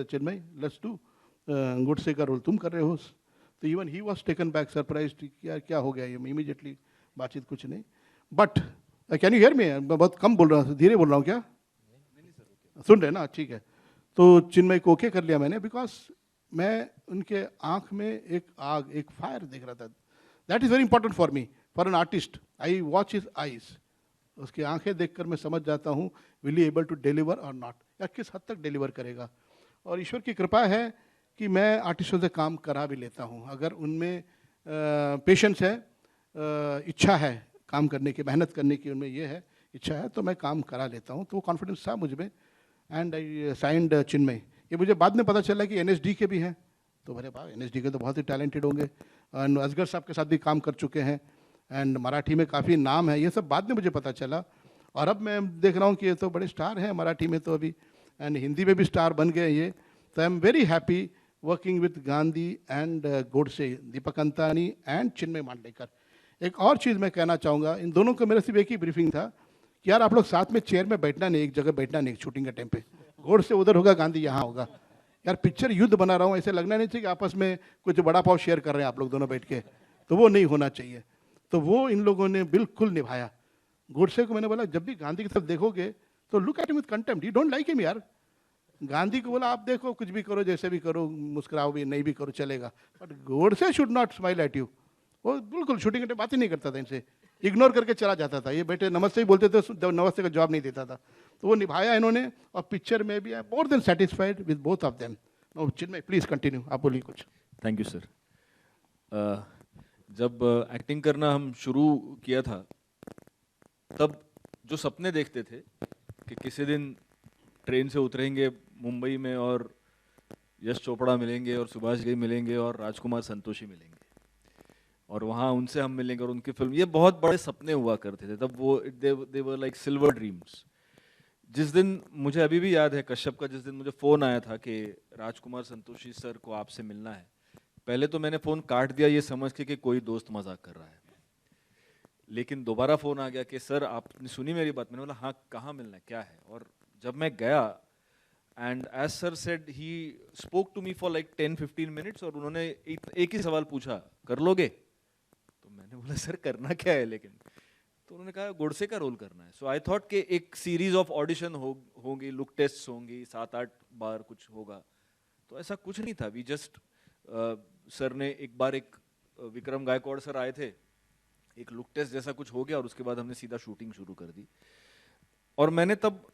Chinmay let's do, Godse का रोल तुम कर रहे हो। तो even he was taken back surprise, क्या हो गया ये, इमीडिएटली बातचीत कुछ नहीं। बट कैन यू हियर मी? मैं बहुत कम बोल रहा हूँ, धीरे बोल रहा हूँ क्या? सुन रहे ना? ठीक है। तो चिन्मय को ओके कर लिया मैंने, बिकॉज मैं उनके आँख में एक आग, एक फायर देख रहा था। That is very important for me, for an artist. I watch his eyes, उसकी आंखें देखकर मैं समझ जाता हूँ will he able to deliver और नॉट, या किस हद तक डिलीवर करेगा। और ईश्वर की कृपा है कि मैं आर्टिस्टों से काम करा भी लेता हूँ, अगर उनमें पेशेंस है, इच्छा है काम करने की, मेहनत करने की उनमें ये है, इच्छा है, तो मैं काम करा लेता हूँ। तो वो कॉन्फिडेंस था मुझ में एंड आई साइंड चिन्मय। ये मुझे बाद में पता चला कि NSD के भी हैं, तो अरे वाह, NSD के तो बहुत ही टैलेंटेड होंगे, एंड असगर साहब के साथ भी काम कर चुके हैं, एंड मराठी में काफ़ी नाम है, ये सब बाद में मुझे पता चला। और अब मैं देख रहा हूँ कि ये तो बड़े स्टार हैं मराठी में तो अभी, एंड हिंदी में भी स्टार बन गए ये। तो I am very happy working with Gandhi and Godse, Deepak Antani and Chinmay Mandlekar. एक और चीज़ मैं कहना चाहूँगा, इन दोनों का मेरा सिर्फ एक ही ब्रीफिंग था कि यार आप लोग साथ में चेयर में बैठना नहीं, एक जगह बैठना नहीं शूटिंग के टाइम पे, गोडसे उधर होगा, गांधी यहाँ होगा। यार पिक्चर युद्ध बना रहा हूँ, ऐसे लगना नहीं चाहिए कि आपस में कुछ बड़ा पाव शेयर कर रहे हैं आप लोग दोनों बैठ के, तो वो नहीं होना चाहिए। तो वो इन लोगों ने बिल्कुल निभाया। गोडसे को मैंने बोला जब भी गांधी की तरफ देखोगे तो look at him with contempt, you don't like him यार। गांधी को बोला आप देखो, कुछ भी करो, जैसे भी करो, मुस्कुराओ भी, नहीं भी करो चलेगा, but Godse should not smile at you. वो बिल्कुल शूटिंग के बात ही नहीं करता था इनसे, इग्नोर करके चला जाता था। ये बेटे नमस्ते ही बोलते थे, नमस्ते का जवाब नहीं देता था। तो वो निभाया इन्होंने, और पिक्चर में भी I more than satisfied with both of them. No Chinmay please continue, आप बोलिए कुछ। Thank you sir. जब एक्टिंग करना हम शुरू किया था तब जो सपने देखते थे कि किसी दिन ट्रेन से उतरेंगे, मुंबई में और यश चोपड़ा मिलेंगे और सुभाष घई मिलेंगे और राजकुमार संतोषी मिलेंगे और वहाँ उनसे हम मिलेंगे और उनकी फिल्म, ये बहुत बड़े सपने हुआ करते थे तब। वो दे वर लाइक सिल्वर ड्रीम्स। जिस दिन, मुझे अभी भी याद है कश्यप का, जिस दिन मुझे फ़ोन आया था कि राजकुमार संतोषी सर को आपसे मिलना है, पहले तो मैंने फ़ोन काट दिया ये समझ के कि कोई दोस्त मजाक कर रहा है, लेकिन दोबारा फ़ोन आ गया कि सर आपने सुनी मेरी बात? मैंने बोला हाँ, कहाँ मिलना है, क्या है? और जब मैं गया, and as sir said, he spoke to me for like 10-15 minutes और उन्होंने एक ही सवाल पूछा, कर लोगे? तो मैंने बोला सर करना क्या है लेकिन? तो उन्होंने कहा गोडसे का रोल करना है। सो आई थॉट कि एक सीरीज ऑफ ऑडिशन होंगी, लुक टेस्ट होंगी, 7-8 बार कुछ होगा, तो ऐसा कुछ नहीं था। वी जस्ट सर ने एक बार, एक विक्रम गायकवाड़ सर आए थे, एक लुक टेस्ट जैसा कुछ हो गया और उसके बाद हमने सीधा शूटिंग शुरू कर दी। और मैंने तब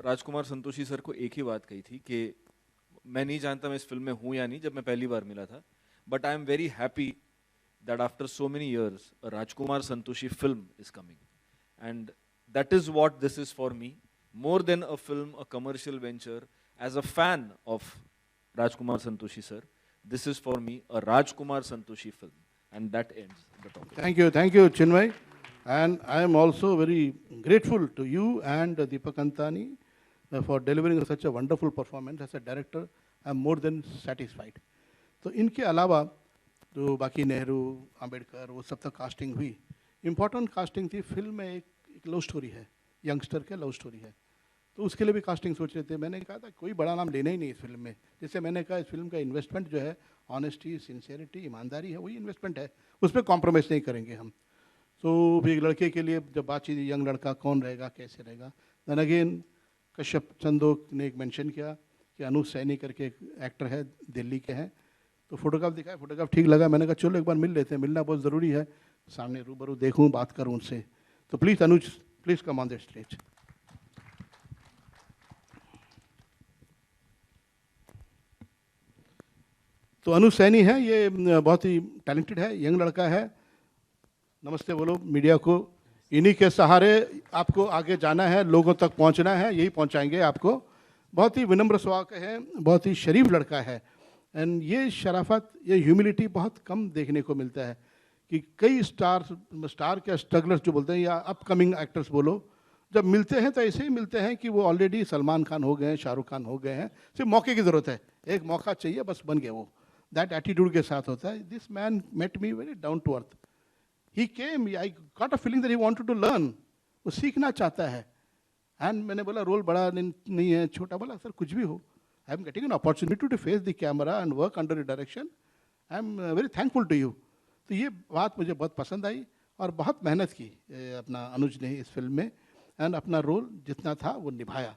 राजकुमार संतोषी सर को एक ही बात कही थी कि मैं नहीं जानता मैं इस फिल्म में हूँ या नहीं, जब मैं पहली बार मिला था, but I am very happy that after so many years a Rajkumar Santoshi film is coming, and that is what this is for me, more than a film, a commercial venture. As a fan of Rajkumar Santoshi sir, this is for me a Rajkumar Santoshi film, and that ends the topic. Thank you Chinmay, and I am also very grateful to you and Deepak Antani for delivering such a wonderful performance. As a director I am more than satisfied. तो इनके अलावा जो बाकी नेहरू, अंबेडकर, वो सब तक casting हुई, important casting थी। फिल्म में एक लव स्टोरी है, यंगस्टर के लव स्टोरी है, तो उसके लिए भी कास्टिंग सोच रहे थे। मैंने कहा था कोई बड़ा नाम लेना ही नहीं इस फिल्म में। जैसे मैंने कहा इस फिल्म का इन्वेस्टमेंट जो है, ऑनेस्टी, सिंसियरिटी, ईमानदारी है, वही इन्वेस्टमेंट है, उस पर कॉम्प्रोमाइज़ नहीं करेंगे हम। तो एक लड़के के लिए जब बातचीत, यंग लड़का कौन रहेगा, कैसे रहेगा, दैन अगेन कश्यप चंदोक ने एक मेंशन किया कि अनुज सैनी करके एक एक्टर है, दिल्ली के हैं, तो फोटोग्राफ दिखाया, फोटोग्राफ ठीक लगा, मैंने कहा चलो एक बार मिल लेते हैं, मिलना बहुत ज़रूरी है, सामने रूबरू देखूं, बात करूं उनसे। तो please Anuj, please come on the stage. तो अनुज सैनी है, ये बहुत ही टैलेंटेड है, यंग लड़का है। नमस्ते बोलो मीडिया को। इन्हीं के सहारे आपको आगे जाना है, लोगों तक पहुंचना है, यही पहुंचाएंगे आपको। बहुत ही विनम्र स्वभाव का है, बहुत ही शरीफ लड़का है, एंड ये शराफत, ये ह्यूमिलिटी बहुत कम देखने को मिलता है कि कई स्टार के स्ट्रगलर्स जो बोलते हैं, या अपकमिंग एक्टर्स बोलो, जब मिलते हैं तो ऐसे ही मिलते हैं कि वो ऑलरेडी सलमान खान हो गए हैं, शाहरुख खान हो गए हैं, सिर्फ मौके की ज़रूरत है, एक मौका चाहिए बस बन गए वो। दैट एटीट्यूड के साथ होता है। This man met me very down to earth. He came, I got a feeling that he wanted to learn, वो सीखना चाहता है। एंड मैंने बोला रोल बड़ा नहीं है, छोटा, बोला सर कुछ भी हो, I am getting an opportunity to face the camera and work under your direction. I am very thankful to you. तो ये बात मुझे बहुत पसंद आई और बहुत मेहनत की अपना अनुज ने इस फिल्म में, एंड अपना रोल जितना था वो निभाया।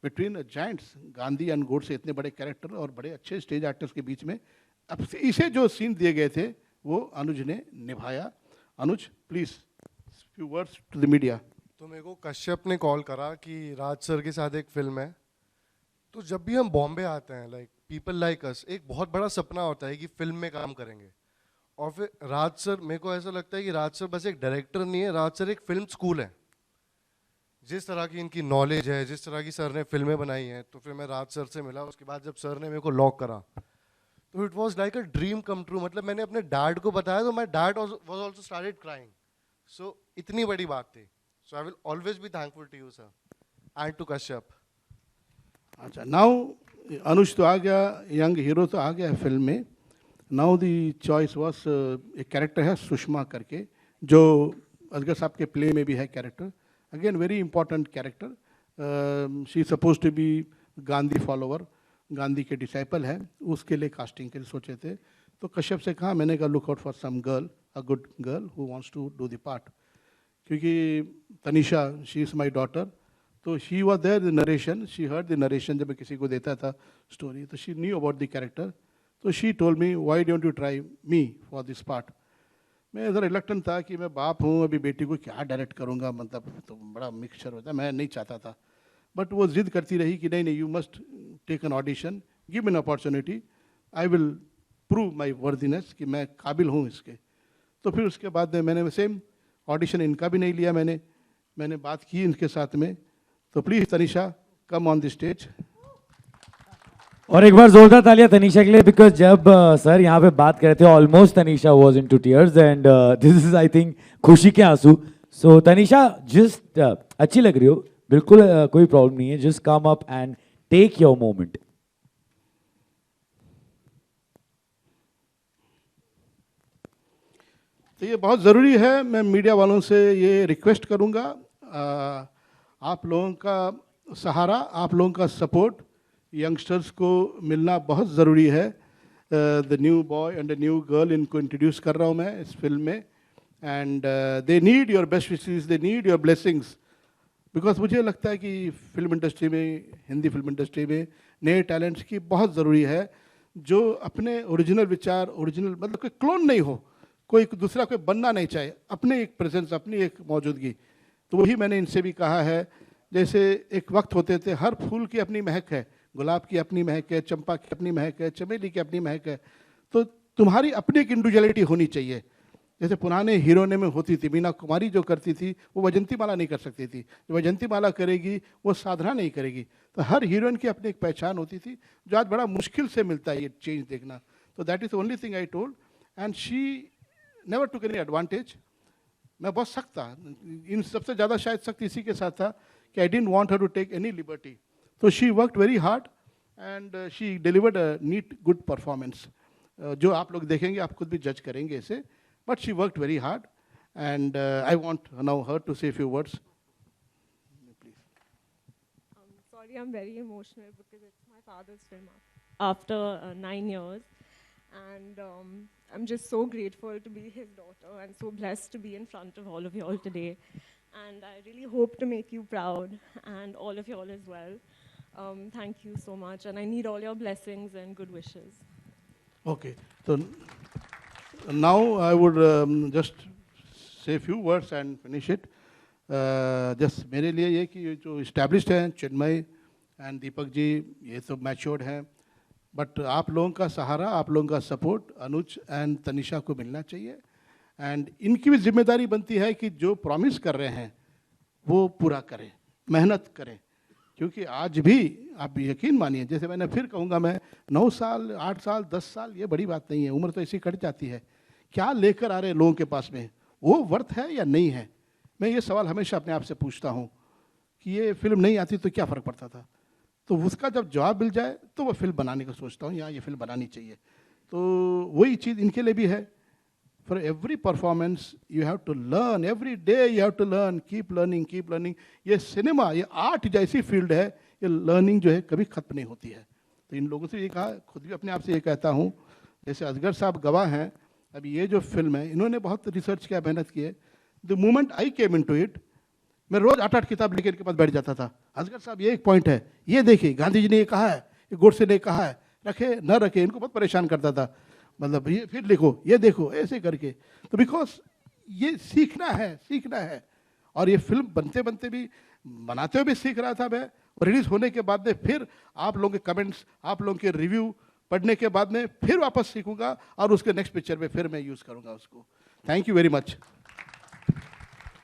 Between giants, Gandhi and Godse, इतने बड़े कैरेक्टर और बड़े अच्छे स्टेज एक्टर्स के बीच में अब इसे जो सीन दिए गए थे वो अनुज ने निभाया। Anuj please few words to the media. तो मेरे को कश्यप ने कॉल करा कि राज सर के साथ एक फिल्म है, तो जब भी हम बॉम्बे आते हैं, लाइक पीपल लाइक अस, एक बहुत बड़ा सपना होता है कि फिल्म में काम करेंगे। और फिर राज सर, मेरे को ऐसा लगता है कि राज सर बस एक डायरेक्टर नहीं है, राज सर एक फिल्म स्कूल है। जिस तरह की इनकी नॉलेज है, जिस तरह की सर ने फिल्में बनाई हैं, तो फिर मैं राज सर से मिला। उसके बाद जब सर ने मेरे को लॉक करा तो it was like a dream come true. मतलब मैंने अपने डैड को बताया तो my dad was also started crying. So इतनी बड़ी बात थी। So I will always be thankful to you sir and to Kashyap. अच्छा, नाउ अनुज तो आ गया, यंग हीरो तो आ गया है फिल्म में। नाउ दी चॉइस वॉज, एक कैरेक्टर है सुषमा करके, जो असगर साहब के प्ले में भी है character. Again very important character. She suppose to be Gandhi follower, Gandhi के डिसाइपल है, उसके लिए कास्टिंग के लिए सोचे थे। तो कश्यप से कहा, मैंने कहा look out for some girl, a good girl who wants to do the part. क्योंकि Tanisha, she is my daughter, तो she was there the narration, she heard the narration जब मैं किसी को देता था स्टोरी, तो she knew about the character. तो she told me why don't you try me for this part. मैं इधर रिलक्टेंट था कि मैं बाप हूँ, अभी बेटी को क्या डायरेक्ट करूँगा, मतलब तो बड़ा मिक्सचर होता है, मैं नहीं चाहता था। बट वो जिद करती रही कि नहीं नहीं, you must take an audition, give an opportunity, I will prove my worthiness कि मैं काबिल हूँ इसके। तो फिर उसके बाद मैंने सेम ऑडिशन इनका भी नहीं लिया, मैंने बात की इनके साथ में। तो please Tanisha come on the stage. और एक बार जोरदार तालियां तनीषा के लिए, बिकॉज जब सर यहाँ पे बात कर रहे थे almost Tanisha was into tears and this is I think खुशी के आंसू. सो तनीषा जस्ट अच्छी लग रही हो, बिल्कुल कोई प्रॉब्लम नहीं है, just come up and take your moment. तो ये बहुत ज़रूरी है, मैं मीडिया वालों से ये रिक्वेस्ट करूँगा, आप लोगों का सहारा, आप लोगों का सपोर्ट यंगस्टर्स को मिलना बहुत ज़रूरी है. The new boy and the new girl, इनको इंट्रोड्यूस कर रहा हूँ मैं इस फिल्म में, and they need your best wishes, they need your blessings, because मुझे लगता है कि फिल्म इंडस्ट्री में, हिंदी फिल्म इंडस्ट्री में नए टैलेंट्स की बहुत ज़रूरी है, जो अपने ओरिजिनल विचार, ओरिजिनल मतलब कोई क्लोन नहीं हो, कोई दूसरा कोई बनना नहीं चाहे, अपने एक प्रेजेंस, अपनी एक मौजूदगी. तो वही मैंने इनसे भी कहा है, जैसे एक वक्त होते थे, हर फूल की अपनी महक है, गुलाब की अपनी महक है, चंपा की अपनी महक है, चमेली की अपनी महक है, तो तुम्हारी अपनी एक इंडिविजुअलिटी होनी चाहिए. जैसे पुराने हीरोने में होती थी, मीना कुमारी जो करती थी वो वैजंती माला नहीं कर सकती थी, जो वैजंती माला करेगी वो साधना नहीं करेगी. तो हर हीरोइन की अपनी एक पहचान होती थी, जो आज बड़ा मुश्किल से मिलता है ये चेंज देखना. तो that is the only thing I told, and she never took any advantage. मैं बहुत सख्त था, इन सबसे ज़्यादा शायद सख्त इसी के साथ था कि I didn't want her to take any liberty. तो she worked very hard and she delivered a neat good performance. जो आप लोग देखेंगे आप खुद भी जज करेंगे इसे, but she worked very hard and I want now her to say few words. Sorry, I'm very emotional because it's my father's film after 9 years, and I'm just so grateful to be his daughter and so blessed to be in front of all of you all today. And I really hope to make you proud and all of you all as well. Thank you so much, and I need all your blessings and good wishes. Okay, so now I would just say a few words and finish it. Just मेरे लिए ये कि जो established हैं चिन्मय and Deepak ji, ये तो matured हैं, but आप लोगों का सहारा, आप लोगों का सपोर्ट अनुज एंड तनिषा को मिलना चाहिए. एंड इनकी भी जिम्मेदारी बनती है कि जो प्रॉमिस कर रहे हैं वो पूरा करें, मेहनत करें, क्योंकि आज भी आप यकीन मानिए, जैसे मैंने फिर कहूँगा, मैं 9 साल 8 साल 10 साल ये बड़ी बात नहीं है, उम्र तो ऐसी कट जाती है. क्या लेकर आ रहे लोगों के पास में, वो वर्थ है या नहीं है. मैं ये सवाल हमेशा अपने आप से पूछता हूँ कि ये फिल्म नहीं आती तो क्या फ़र्क पड़ता था. तो उसका जब जवाब मिल जाए तो वो फिल्म बनाने का सोचता हूँ, यहाँ ये फिल्म बनानी चाहिए. तो वही चीज़ इनके लिए भी है. For every performance you have to learn, every day you have to learn, keep learning, keep learning. ये सिनेमा, ये आर्ट जैसी फील्ड है, ये लर्निंग जो है कभी ख़त्म नहीं होती है. तो इन लोगों से ये कहा, खुद भी अपने आप से ये कहता हूँ, जैसे असगर साहब गवाह हैं, अभी ये जो फिल्म है इन्होंने बहुत रिसर्च किया, मेहनत की है. The moment I came into it, मैं रोज़ 8-8 किताब लेकर इनके पास बैठ जाता था. असगर साहब ये एक पॉइंट है, ये देखिए गांधी जी ने ये कहा है, ये गोडसे ने कहा है, रखे न रखे, इनको बहुत परेशान करता था. मतलब ये फिर लिखो, ये देखो, ऐसे करके. तो बिकॉज ये सीखना है, सीखना है. और ये फिल्म बनते बनते भी, बनाते हुए भी सीख रहा था मैं, और रिलीज होने के बाद में फिर आप लोगों के कमेंट्स, आप लोगों के रिव्यू पढ़ने के बाद में फिर वापस सीखूंगा और उसके नेक्स्ट पिक्चर में फिर मैं यूज़ करूंगा उसको. Thank you very much.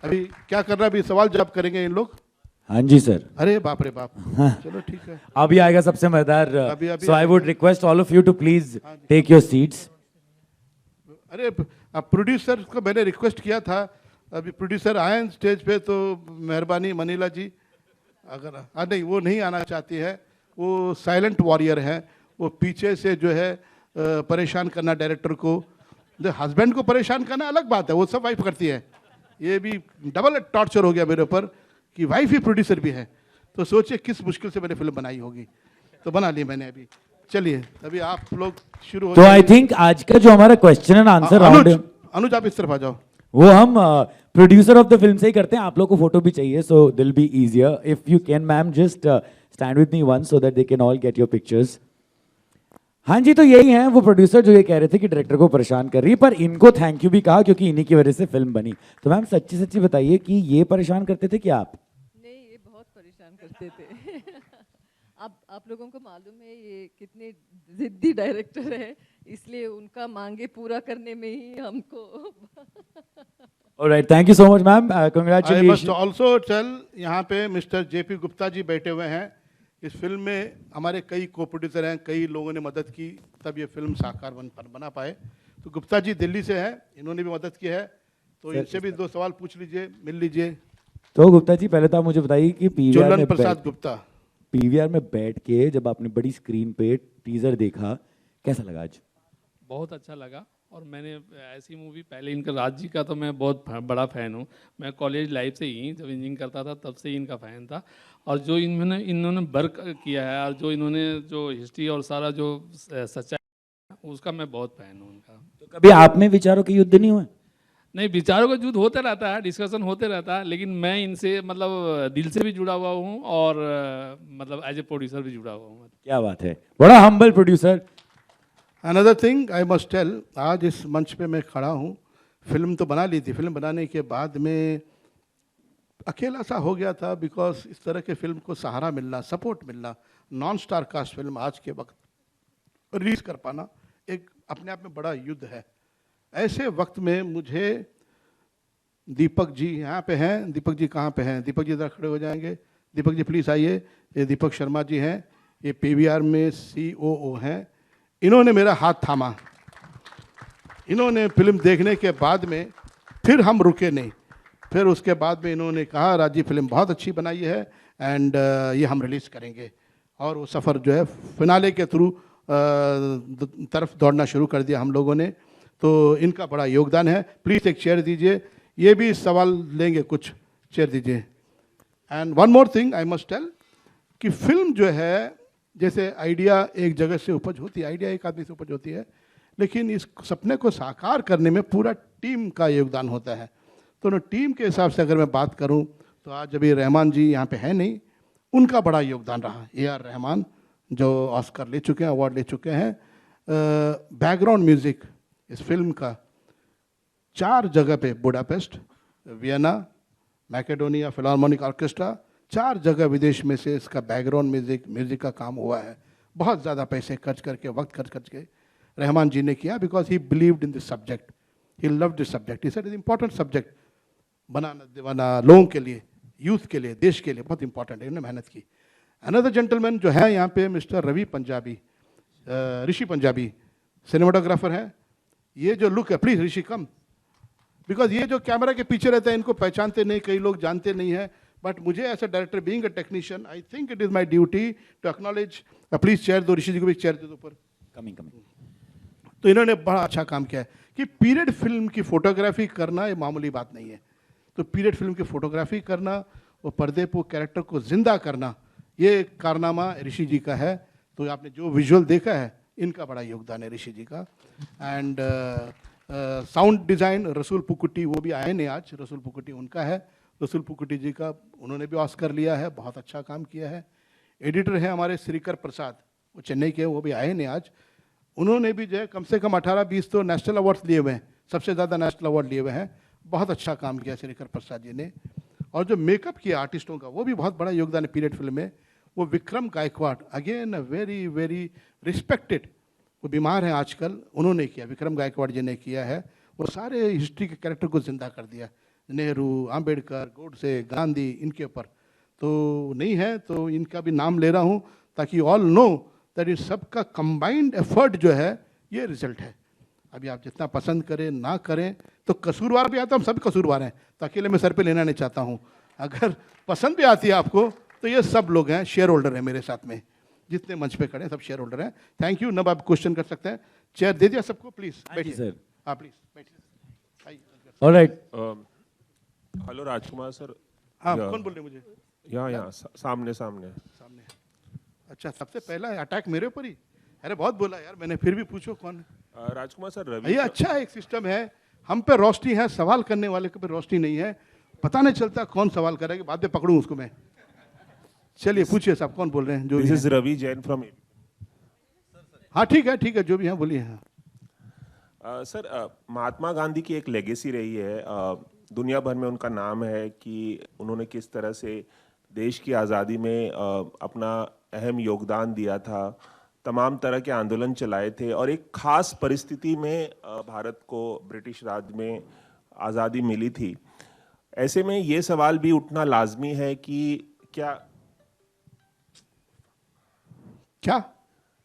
अभी क्या कर रहा है, अभी सवाल जवाब करेंगे इन लोग. हाँ जी सर. अरे बाप रे बाप. चलो ठीक है. अभी आएगा सबसे मजेदार. So I would request all of you to please take your seats. अरे प्रोड्यूसर को मैंने रिक्वेस्ट किया था, अभी प्रोड्यूसर आए स्टेज पे तो मेहरबानी मनीला जी, अगर नहीं वो नहीं आना चाहती है, वो साइलेंट वॉरियर है, वो पीछे से जो है परेशान करना डायरेक्टर को. हस्बैंड को परेशान करना अलग बात है, वो सब वाइफ करती है. ये भी डबल टॉर्चर हो गया मेरे ऊपर कि वाइफ ही प्रोड्यूसर भी है. तो सोचिए किस मुश्किल से मैंने फिल्म बनाई होगी, तो बना ली मैंने. अभी चलिए, अभी आप लोग शुरू हो. तो आई थिंक आज का जो हमारा क्वेश्चन एंड आंसर राउंड, अनुज आप इस तरफ आ जाओ, वो हम प्रोड्यूसर ऑफ द फिल्म से ही करते हैं. आप लोग को फोटो भी चाहिए, so it'll be easier if you can. Ma'am just stand with me once so that they can all get your pictures. हाँ जी, तो यही है वो प्रोड्यूसर जो ये कह रहे थे कि डायरेक्टर को परेशान कर रही है, पर इनको थैंक यू भी कहा क्योंकि इन्हीं की वजह से फिल्म बनी. तो मैम सच्ची सच्ची बताइए कि ये परेशान करते थे क्या आप? नहीं, ये बहुत परेशान करते थे. अब आप लोगों को मालूम है ये कितने जिद्दी डायरेक्टर है, इसलिए उनका मांगे पूरा करने में ही हमको. Alright, thank you so much ma'am, congratulation. I must also tell, यहाँ पे मिस्टर जेपी गुप्ता जी बैठे हुए हैं, इस फिल्म में हमारे कई को प्रोड्यूसर हैं, कई लोगों ने मदद की, तब ये फिल्म साकार बना पाए। तो गुप्ता जी दिल्ली से हैं, इन्होंने भी मदद की है, तो इनसे भी 2 सवाल पूछ लीजिए, मिल लीजिए। तो गुप्ता जी पहले तो आप मुझे बताइए कि चोलन प्रसाद गुप्ता, पीवीआर में बैठ के जब आपने बड़ी स्क्रीन पे टीजर देखा, कैसा लगा आज? बहुत अच्छा लगा, और मैंने ऐसी मूवी पहले इनका राज जी का तो मैं बहुत बड़ा फ़ैन हूँ। मैं कॉलेज लाइफ से ही जब इंजीनियरिंग करता था तब से ही इनका फ़ैन था, और जो इन्होंने वर्क किया है और जो इन्होंने जो हिस्ट्री और सारा जो सच्चाई, उसका मैं बहुत फ़ैन हूँ उनका। तो कभी आप में विचारों के युद्ध नहीं हुए? नहीं, विचारों का युद्ध होते रहता है, डिस्कशन होते रहता है, लेकिन मैं इनसे मतलब दिल से भी जुड़ा हुआ हूँ और मतलब एज ए प्रोड्यूसर भी जुड़ा हुआ हूँ। क्या बात है, बड़ा humble producer. Another thing I must tell, आज इस मंच पे मैं खड़ा हूँ, फिल्म तो बना ली थी, फिल्म बनाने के बाद में अकेला सा हो गया था, बिकॉज इस तरह के फिल्म को सहारा मिलना, सपोर्ट मिलना, नॉन स्टार कास्ट फिल्म आज के वक्त रिलीज कर पाना एक अपने आप में बड़ा युद्ध है। ऐसे वक्त में मुझे दीपक जी यहाँ पे हैं, दीपक जी कहाँ पे हैं? दीपक जी इधर खड़े हो जाएंगे, दीपक जी प्लीज़ आइए। ये दीपक शर्मा जी हैं, ये पीवीआर में COO हैं। इन्होंने मेरा हाथ थामा, इन्होंने फिल्म देखने के बाद में फिर हम रुके नहीं, फिर उसके बाद में इन्होंने कहा राजी फिल्म बहुत अच्छी बनाई है एंड ये हम रिलीज़ करेंगे, और वो सफ़र जो है फिनाले के थ्रू तरफ दौड़ना शुरू कर दिया हम लोगों ने। तो इनका बड़ा योगदान है। प्लीज़ एक चेयर दीजिए, ये भी सवाल लेंगे, कुछ चेयर दीजिए। And one more thing I must tell कि फिल्म जो है, जैसे आइडिया एक जगह से उपज होती है, आइडिया एक आदमी से उपज होती है, लेकिन इस सपने को साकार करने में पूरा टीम का योगदान होता है। तो टीम के हिसाब से अगर मैं बात करूं तो आज जब ये रहमान जी यहाँ पे है नहीं, उनका बड़ा योगदान रहा। AR रहमान जो ऑस्कर ले चुके हैं, अवार्ड ले चुके हैं। बैकग्राउंड म्यूज़िक इस फिल्म का 4 जगह पे, बुडापेस्ट, वियना, मैकेडोनिया फिलार्मोनिक ऑर्केस्ट्रा, 4 जगह विदेश में से इसका बैकग्राउंड म्यूज़िक का काम हुआ है। बहुत ज़्यादा पैसे खर्च करके, वक्त खर्च करके रहमान जी ने किया, because he believed in this subject, he loved this subject, he said is important subject, बनाना दीवाना लोगों के लिए, यूथ के लिए, देश के लिए बहुत इंपॉर्टेंट है, इन्होंने मेहनत की। अनदर जेंटलमैन जो है यहाँ पे मिस्टर रवि पंजाबी, ऋषि पंजाबी सिनेमाटोग्राफर है। ये जो लुक है, प्लीज़ ऋषि कम, बिकॉज ये जो कैमरा के पीछे रहता है इनको पहचानते नहीं, कई लोग जानते नहीं है, बट मुझे as a director being a technician I think it is my duty to acknowledge. Please chair दो, ऋषि जी को भी चेयर दे दो ऊपर। कमिंग। तो इन्होंने बड़ा अच्छा काम किया है कि पीरियड फिल्म की फोटोग्राफी करना ये मामूली बात नहीं है। तो पीरियड फिल्म की फोटोग्राफी करना, वो पर्दे पर कैरेक्टर को जिंदा करना, ये कारनामा ऋषि जी का है। तो आपने जो विजुअल देखा है, इनका बड़ा योगदान है ऋषि जी का। एंड साउंड डिज़ाइन रसूल पुकुटी, वो भी आए नहीं आज, रसूल पुकुटी उनका है। रसूल पुकुटी जी का, उन्होंने भी ऑस्कर लिया है, बहुत अच्छा काम किया है। एडिटर हैं हमारे श्रीकर प्रसाद, वो चेन्नई के, वो भी आए नहीं आज। उन्होंने भी जो है कम से कम 18-20 तो नेशनल अवार्ड्स लिए हुए हैं, सबसे ज़्यादा नेशनल अवार्ड लिए हुए हैं। बहुत अच्छा काम किया श्रीकर प्रसाद जी ने। और जो मेकअप किया आर्टिस्टों का, वो भी बहुत बड़ा योगदान है पीरियड फिल्म में। वो Vikram Gaikwad, again very very respected, वो बीमार हैं आजकल, उन्होंने किया, विक्रम गायकवाड़ जी ने किया है। वो सारे हिस्ट्री के कैरेक्टर को जिंदा कर दिया, नेहरू, आम्बेडकर, गोडसे, गांधी, इनके ऊपर। तो नहीं है तो इनका भी नाम ले रहा हूँ, ताकि ऑल नो दैट इस सबका कंबाइंड एफर्ट जो है ये रिजल्ट है। अभी आप जितना पसंद करें ना करें, तो कसूरवार भी आता, हम सब कसूरवार हैं, तो अकेले मैं सर पे लेना नहीं चाहता हूँ। अगर पसंद भी आती है आपको, तो ये सब लोग हैं, शेयर होल्डर हैं मेरे साथ में, जितने मंच पे खड़े हैं सब शेयर होल्डर हैं। Thank you. नब आप क्वेश्चन कर सकते हैं, चेयर दे दिया सबको, प्लीज बैठिए सर। हाँ प्लीज बैठिए। ऑलराइट। हेलो राजकुमार सर। हाँ, कौन बोल रहे हैं मुझे? यहाँ सामने। अच्छा, सबसे पहला अटैक मेरे ऊपर ही? अरे बहुत बोला यार मैंने, फिर भी पूछो कौन है। राजकुमार सर, रवि ये अच्छा है, एक सिस्टम है, हम पे रोशनी है, सवाल करने वाले के पे रोशनी नहीं है, पता नहीं चलता कौन सवाल करेगा, बाद में पकड़ूं उसको मैं। चलिए पूछिए साहब, कौन बोल रहे हैं? जो this is Ravi Jain from. हाँ ठीक है, जो भी है बोलिए। हाँ सर, महात्मा गांधी की एक लेगेसी रही है, दुनिया भर में उनका नाम है कि उन्होंने किस तरह से देश की आज़ादी में अपना अहम योगदान दिया था, तमाम तरह के आंदोलन चलाए थे, और एक खास परिस्थिति में भारत को ब्रिटिश राज में आज़ादी मिली थी। ऐसे में ये सवाल भी उठना लाजमी है कि क्या क्या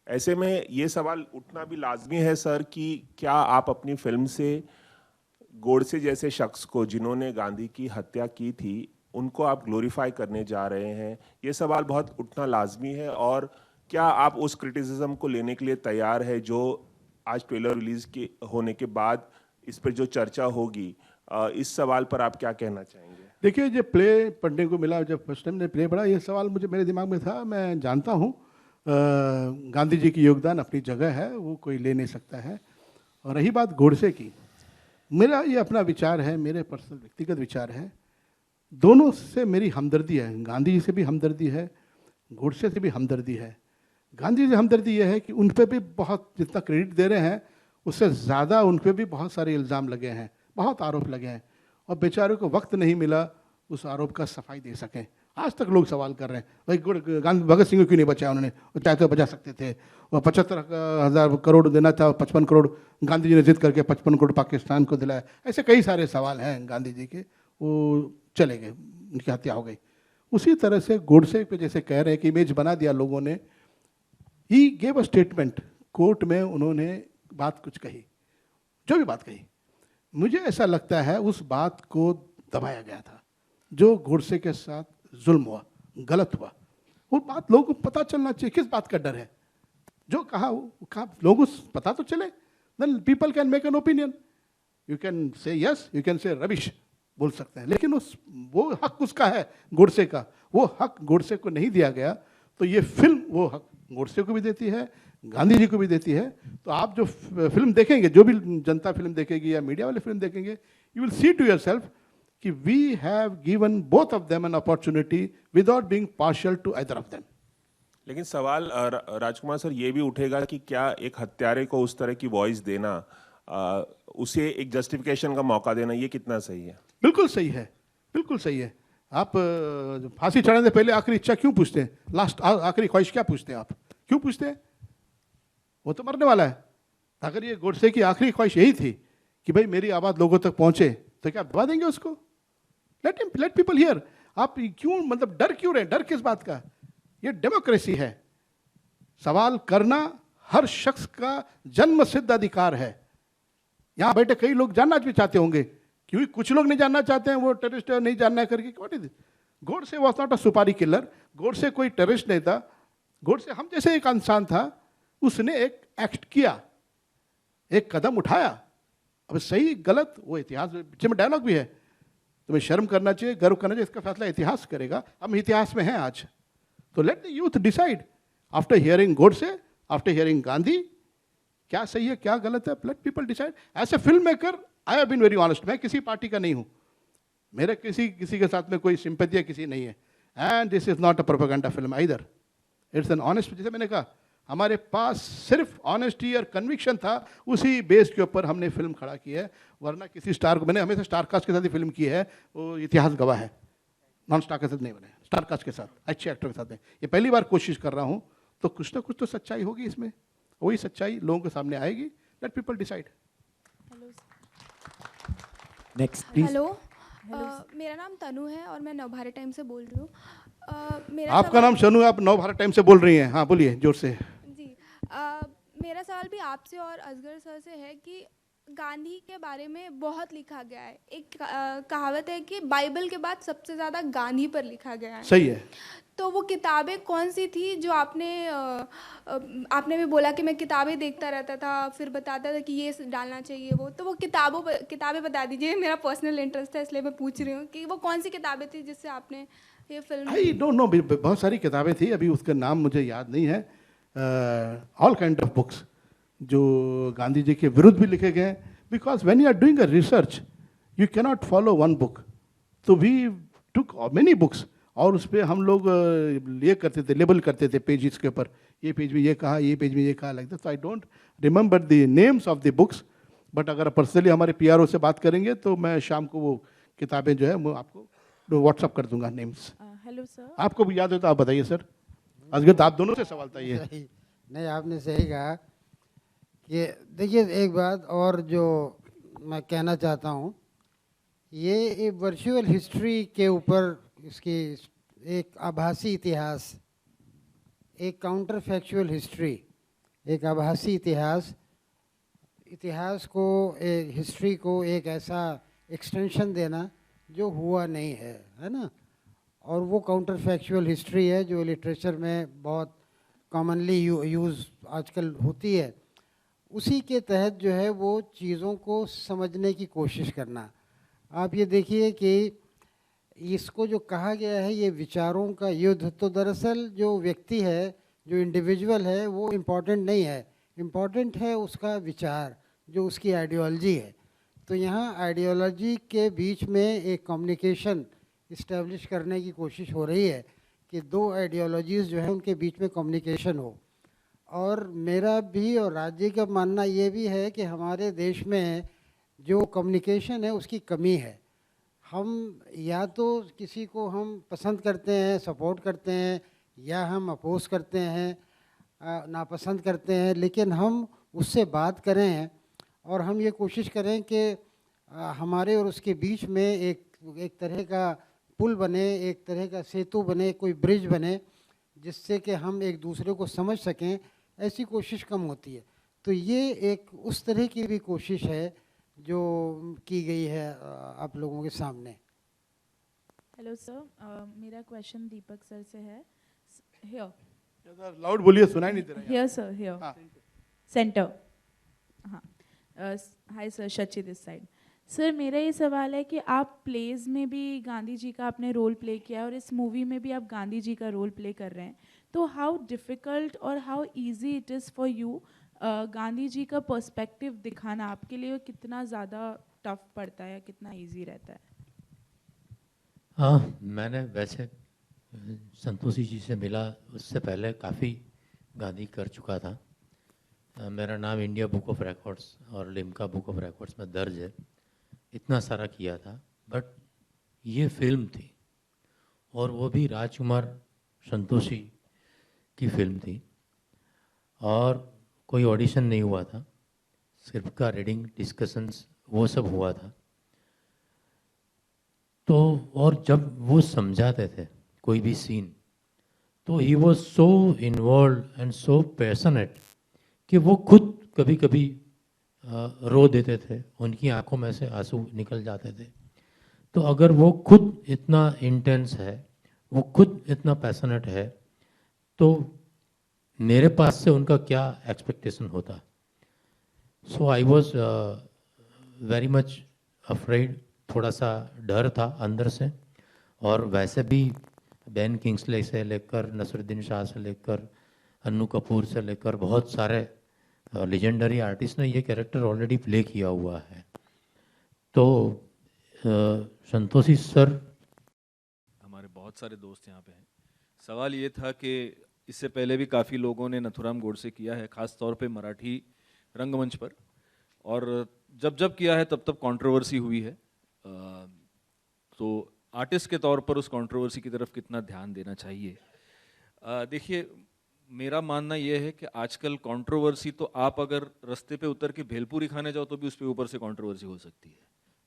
ऐसे में ये सवाल उठना भी लाजमी है सर कि क्या आप अपनी फिल्म से गोडसे जैसे शख्स को, जिन्होंने गांधी की हत्या की थी, उनको आप ग्लोरीफाई करने जा रहे हैं? ये सवाल बहुत उठना लाजमी है। और क्या आप उस क्रिटिसिज्म को लेने के लिए तैयार है जो आज ट्रेलर रिलीज के होने के बाद इस पर जो चर्चा होगी? इस सवाल पर आप क्या कहना चाहेंगे? देखिए, जब प्ले पढ़ने को मिला, जब फर्स्ट टाइम ने प्ले पढ़ा, ये सवाल मुझे मेरे दिमाग में था। मैं जानता हूँ गांधी जी की योगदान अपनी जगह है, वो कोई ले नहीं सकता है। और रही बात गोडसे की, मेरा ये अपना विचार है, मेरे पर्सनल व्यक्तिगत विचार है। दोनों से मेरी हमदर्दी है, गांधी जी से भी हमदर्दी है, गोडसे से भी हमदर्दी है। गांधी जी से हमदर्दी ये है कि उन पर भी बहुत, जितना क्रेडिट दे रहे हैं उससे ज़्यादा उन पर भी बहुत सारे इल्ज़ाम लगे हैं, बहुत आरोप लगे हैं, और बेचारों को वक्त नहीं मिला उस आरोप का सफाई दे सकें। आज तक लोग सवाल कर रहे हैं, भाई गांधी भगत सिंह को क्यों नहीं बचाया उन्होंने? वो चाहे तो बचा सकते थे। वो 75,000 करोड़ देना था, 55 करोड़ गांधी जी ने जिद करके 55 करोड़ पाकिस्तान को दिलाया। ऐसे कई सारे सवाल हैं गांधी जी के, वो चले गए, उनकी हत्या हो गई। उसी तरह से गोडसे पे जैसे कह रहे हैं कि इमेज बना दिया लोगों ने। He gave a statement, court में उन्होंने बात कुछ कही, जो भी बात कही, मुझे ऐसा लगता है उस बात को दबाया गया था। जो गोडसे के साथ जुल्म हुआ, गलत हुआ, वो बात लोगों को पता चलना चाहिए। किस बात का डर है? जो कहा वो कहा, लोगों को पता तो चले, then people can make an opinion. You can say yes, you can say rubbish, बोल सकते हैं, लेकिन वो हक उसका है, गोडसे का। वो हक गोडसे को नहीं दिया गया, तो ये फिल्म वो हक गोडसे को भी देती है, गांधी जी को भी देती है। तो आप जो फिल्म देखेंगे, जो भी जनता फिल्म देखेगी या मीडिया वाले फिल्म देखेंगे, you will see to yourself कि we have given both of them an opportunity without being partial to either of them. लेकिन सवाल राजकुमार सर ये भी उठेगा कि क्या एक हत्यारे को उस तरह की वॉइस देना, उसे एक जस्टिफिकेशन का मौका देना, ये कितना सही है? बिल्कुल सही है, बिल्कुल सही है। आप फांसी चढ़ाने से पहले आखिरी इच्छा क्यों पूछते हैं? लास्ट आखिरी ख्वाहिश क्या पूछते हैं आप? क्यों पूछते हैं? वो तो मरने वाला है। अगर ये गोडसे की आखिरी ख्वाहिश यही थी कि भाई मेरी आवाज़ लोगों तक पहुंचे, तो क्या दबा देंगे उसको? Let people here. आप क्यों, मतलब डर क्यों रहे? डर किस बात का? ये डेमोक्रेसी है। सवाल करना हर शख्स का जन्म सिद्ध अधिकार है। यहां बैठे कई लोग जानना भी चाहते होंगे, क्योंकि कुछ लोग नहीं जानना चाहते हैं, वो टेररिस्ट नहीं जानना करके। What is Godse was not a सुपारी किलर। गोडसे कोई टेररिस्ट नहीं था। गोडसे हम जैसे एक इंसान था, उसने एक एक्ट किया, एक कदम उठाया। अब सही गलत वो इतिहास में डायलॉग भी है, तुम्हें शर्म करना चाहिए, गर्व करना चाहिए, इसका फैसला इतिहास करेगा। हम इतिहास में हैं आज, तो let the youth decide after hearing Godse, after hearing Gandhi, क्या सही है क्या गलत है। Let people decide. As a film maker I have been very honest. मैं किसी पार्टी का नहीं हूं, मेरे किसी के साथ में कोई सिंपैथी किसी नहीं है। And this is not a propaganda film either, it's an honest. जैसे मैंने कहा, हमारे पास सिर्फ ऑनेस्टी और कन्विक्शन था, उसी बेस के ऊपर हमने फिल्म खड़ा की है। वरना किसी स्टार को, मैंने हमेशा स्टार कास्ट के साथ ही फिल्म की है, वो इतिहास गवाह है। नॉन स्टार के साथ नहीं बने, स्टार कास्ट के साथ, अच्छे एक्टर के साथ नहीं। ये पहली बार कोशिश कर रहा हूँ, तो कुछ ना कुछ तो सच्चाई होगी इसमें। वही सच्चाई लोगों के सामने आएगी। Late people decide. Next please. Hello, मेरा नाम तनु है और मैं नवभारत टाइम से बोल रही हूँ। आपका नाम शनु, आप नवभारत टाइम से बोल रही हैं? हाँ बोलिए जोर से। जी, मेरा सवाल भी आपसे और असगर सर से है कि गांधी के बारे में बहुत लिखा गया है। एक कहावत है कि बाइबल के बाद सबसे ज़्यादा गांधी पर लिखा गया है। सही है। तो वो किताबें कौन सी थी जो आपने भी बोला कि मैं किताबें देखता रहता था, फिर बताता था कि ये डालना चाहिए वो, तो वो किताबें बता दीजिए। मेरा पर्सनल इंटरेस्ट है, इसलिए मैं पूछ रही हूँ कि वो कौन सी किताबें थी जिससे आपने ये फिल्म। आई डोंट नो, बहुत सारी किताबें थी, अभी उसका नाम मुझे याद नहीं है। ऑल काइंड ऑफ बुक्स जो गांधी जी के विरुद्ध भी लिखे गए, because when you are doing a research you cannot follow one book. तो वी टुक मेनी बुक्स, और उस पर हम लोग ये करते थे, लेबल करते थे पेजेस के ऊपर, ये पेज में ये कहा, ये पेज में ये कहा, like that. So I don't remember the names of the books, but अगर पर्सनली हमारे पीआरओ से बात करेंगे तो मैं शाम को वो किताबें जो है वो आपको व्हाट्सअप कर दूंगा नेम्स। हेलो सर, आपको भी याद हो तो आप बताइए सर। असगर आप दोनों से सवाल था ये। नहीं, आपने सही कहा कि देखिए एक बात और जो मैं कहना चाहता हूँ, ये वर्चुअल हिस्ट्री के ऊपर इसकी एक आभासी इतिहास, एक काउंटर फैक्चुअल हिस्ट्री, एक आभासी इतिहास को, एक हिस्ट्री को एक ऐसा एक्सटेंशन देना जो हुआ नहीं है ना। और वो काउंटर फैक्चुअल हिस्ट्री है जो लिटरेचर में बहुत कॉमनली यूज़ आजकल होती है। उसी के तहत जो है वो चीज़ों को समझने की कोशिश करना। आप ये देखिए कि इसको जो कहा गया है ये विचारों का युद्ध, तो दरअसल जो व्यक्ति है, जो इंडिविजुअल है, वो इम्पॉर्टेंट नहीं है, इम्पॉर्टेंट है उसका विचार, जो उसकी आइडियोलॉजी है। तो यहाँ आइडियोलॉजी के बीच में एक कम्युनिकेशन इस्टेब्लिश करने की कोशिश हो रही है कि दो आइडियोलॉजीज़ जो है उनके बीच में कम्युनिकेशन हो। और मेरा भी और राज्य का मानना ये भी है कि हमारे देश में जो कम्युनिकेशन है उसकी कमी है। हम या तो किसी को हम पसंद करते हैं, सपोर्ट करते हैं, या हम अपोज करते हैं, नापसंद करते हैं, लेकिन हम उससे बात करें और हम ये कोशिश करें कि हमारे और उसके बीच में एक तरह का पुल बने, एक तरह का सेतु बने, कोई ब्रिज बने, जिससे कि हम एक दूसरे को समझ सकें। ऐसी कोशिश कम होती है। तो ये एक उस तरह की भी कोशिश है जो की गई है आप लोगों के सामने। हेलो सर, मेरा क्वेश्चन दीपक सर से है। हियर लाउड बोलिए, सुनाई नहीं दे रहा है। Here sir, here center. हाँ, hi sir, Shachi this side. Sir मेरा ये सवाल है कि आप प्लेज में भी गांधी जी का आपने रोल प्ले किया है और इस मूवी में भी आप गांधी जी का रोल प्ले कर रहे हैं, तो हाउ डिफ़िकल्ट और how easy it is for you Gandhi ji का पर्सपेक्टिव दिखाना, आपके लिए कितना ज़्यादा टफ पड़ता है या कितना इजी रहता है? हाँ, मैंने वैसे संतोषी जी से मिला उससे पहले काफ़ी गांधी कर चुका था। मेरा नाम इंडिया बुक ऑफ रिकॉर्ड्स और लिम्का बुक ऑफ रिकॉर्ड्स में दर्ज है, इतना सारा किया था। बट ये फिल्म थी और वो भी राजकुमार संतोषी की फिल्म थी और कोई ऑडिशन नहीं हुआ था, स्क्रिप्ट का रीडिंग, डिस्कशंस वो सब हुआ था। तो और जब वो समझाते थे कोई भी सीन, तो he was so involve and so passionate कि वो खुद कभी कभी रो देते थे, उनकी आंखों में से आंसू निकल जाते थे। तो अगर वो खुद इतना इंटेंस है, वो खुद इतना पैशनेट है, तो मेरे पास से उनका क्या एक्सपेक्टेशन होता। So I was very much afraid, थोड़ा सा डर था अंदर से। और वैसे भी बेन किंग्सले से लेकर नसरुद्दीन शाह से लेकर अन्नू कपूर से लेकर बहुत सारे लेजेंडरी आर्टिस्ट ने ये कैरेक्टर ऑलरेडी प्ले किया हुआ है। तो संतोषी सर, हमारे बहुत सारे दोस्त यहाँ पे हैं। सवाल ये था कि इससे पहले भी काफ़ी लोगों ने नथुराम गोडसे किया है, ख़ास तौर पे मराठी रंगमंच पर, और जब जब किया है तब तब कंट्रोवर्सी हुई है। तो आर्टिस्ट के तौर पर उस कंट्रोवर्सी की तरफ कितना ध्यान देना चाहिए? देखिए, मेरा मानना यह है कि आजकल कंट्रोवर्सी तो आप अगर रास्ते पे उतर के भेलपूरी खाने जाओ तो भी उस पर ऊपर से कंट्रोवर्सी हो सकती है।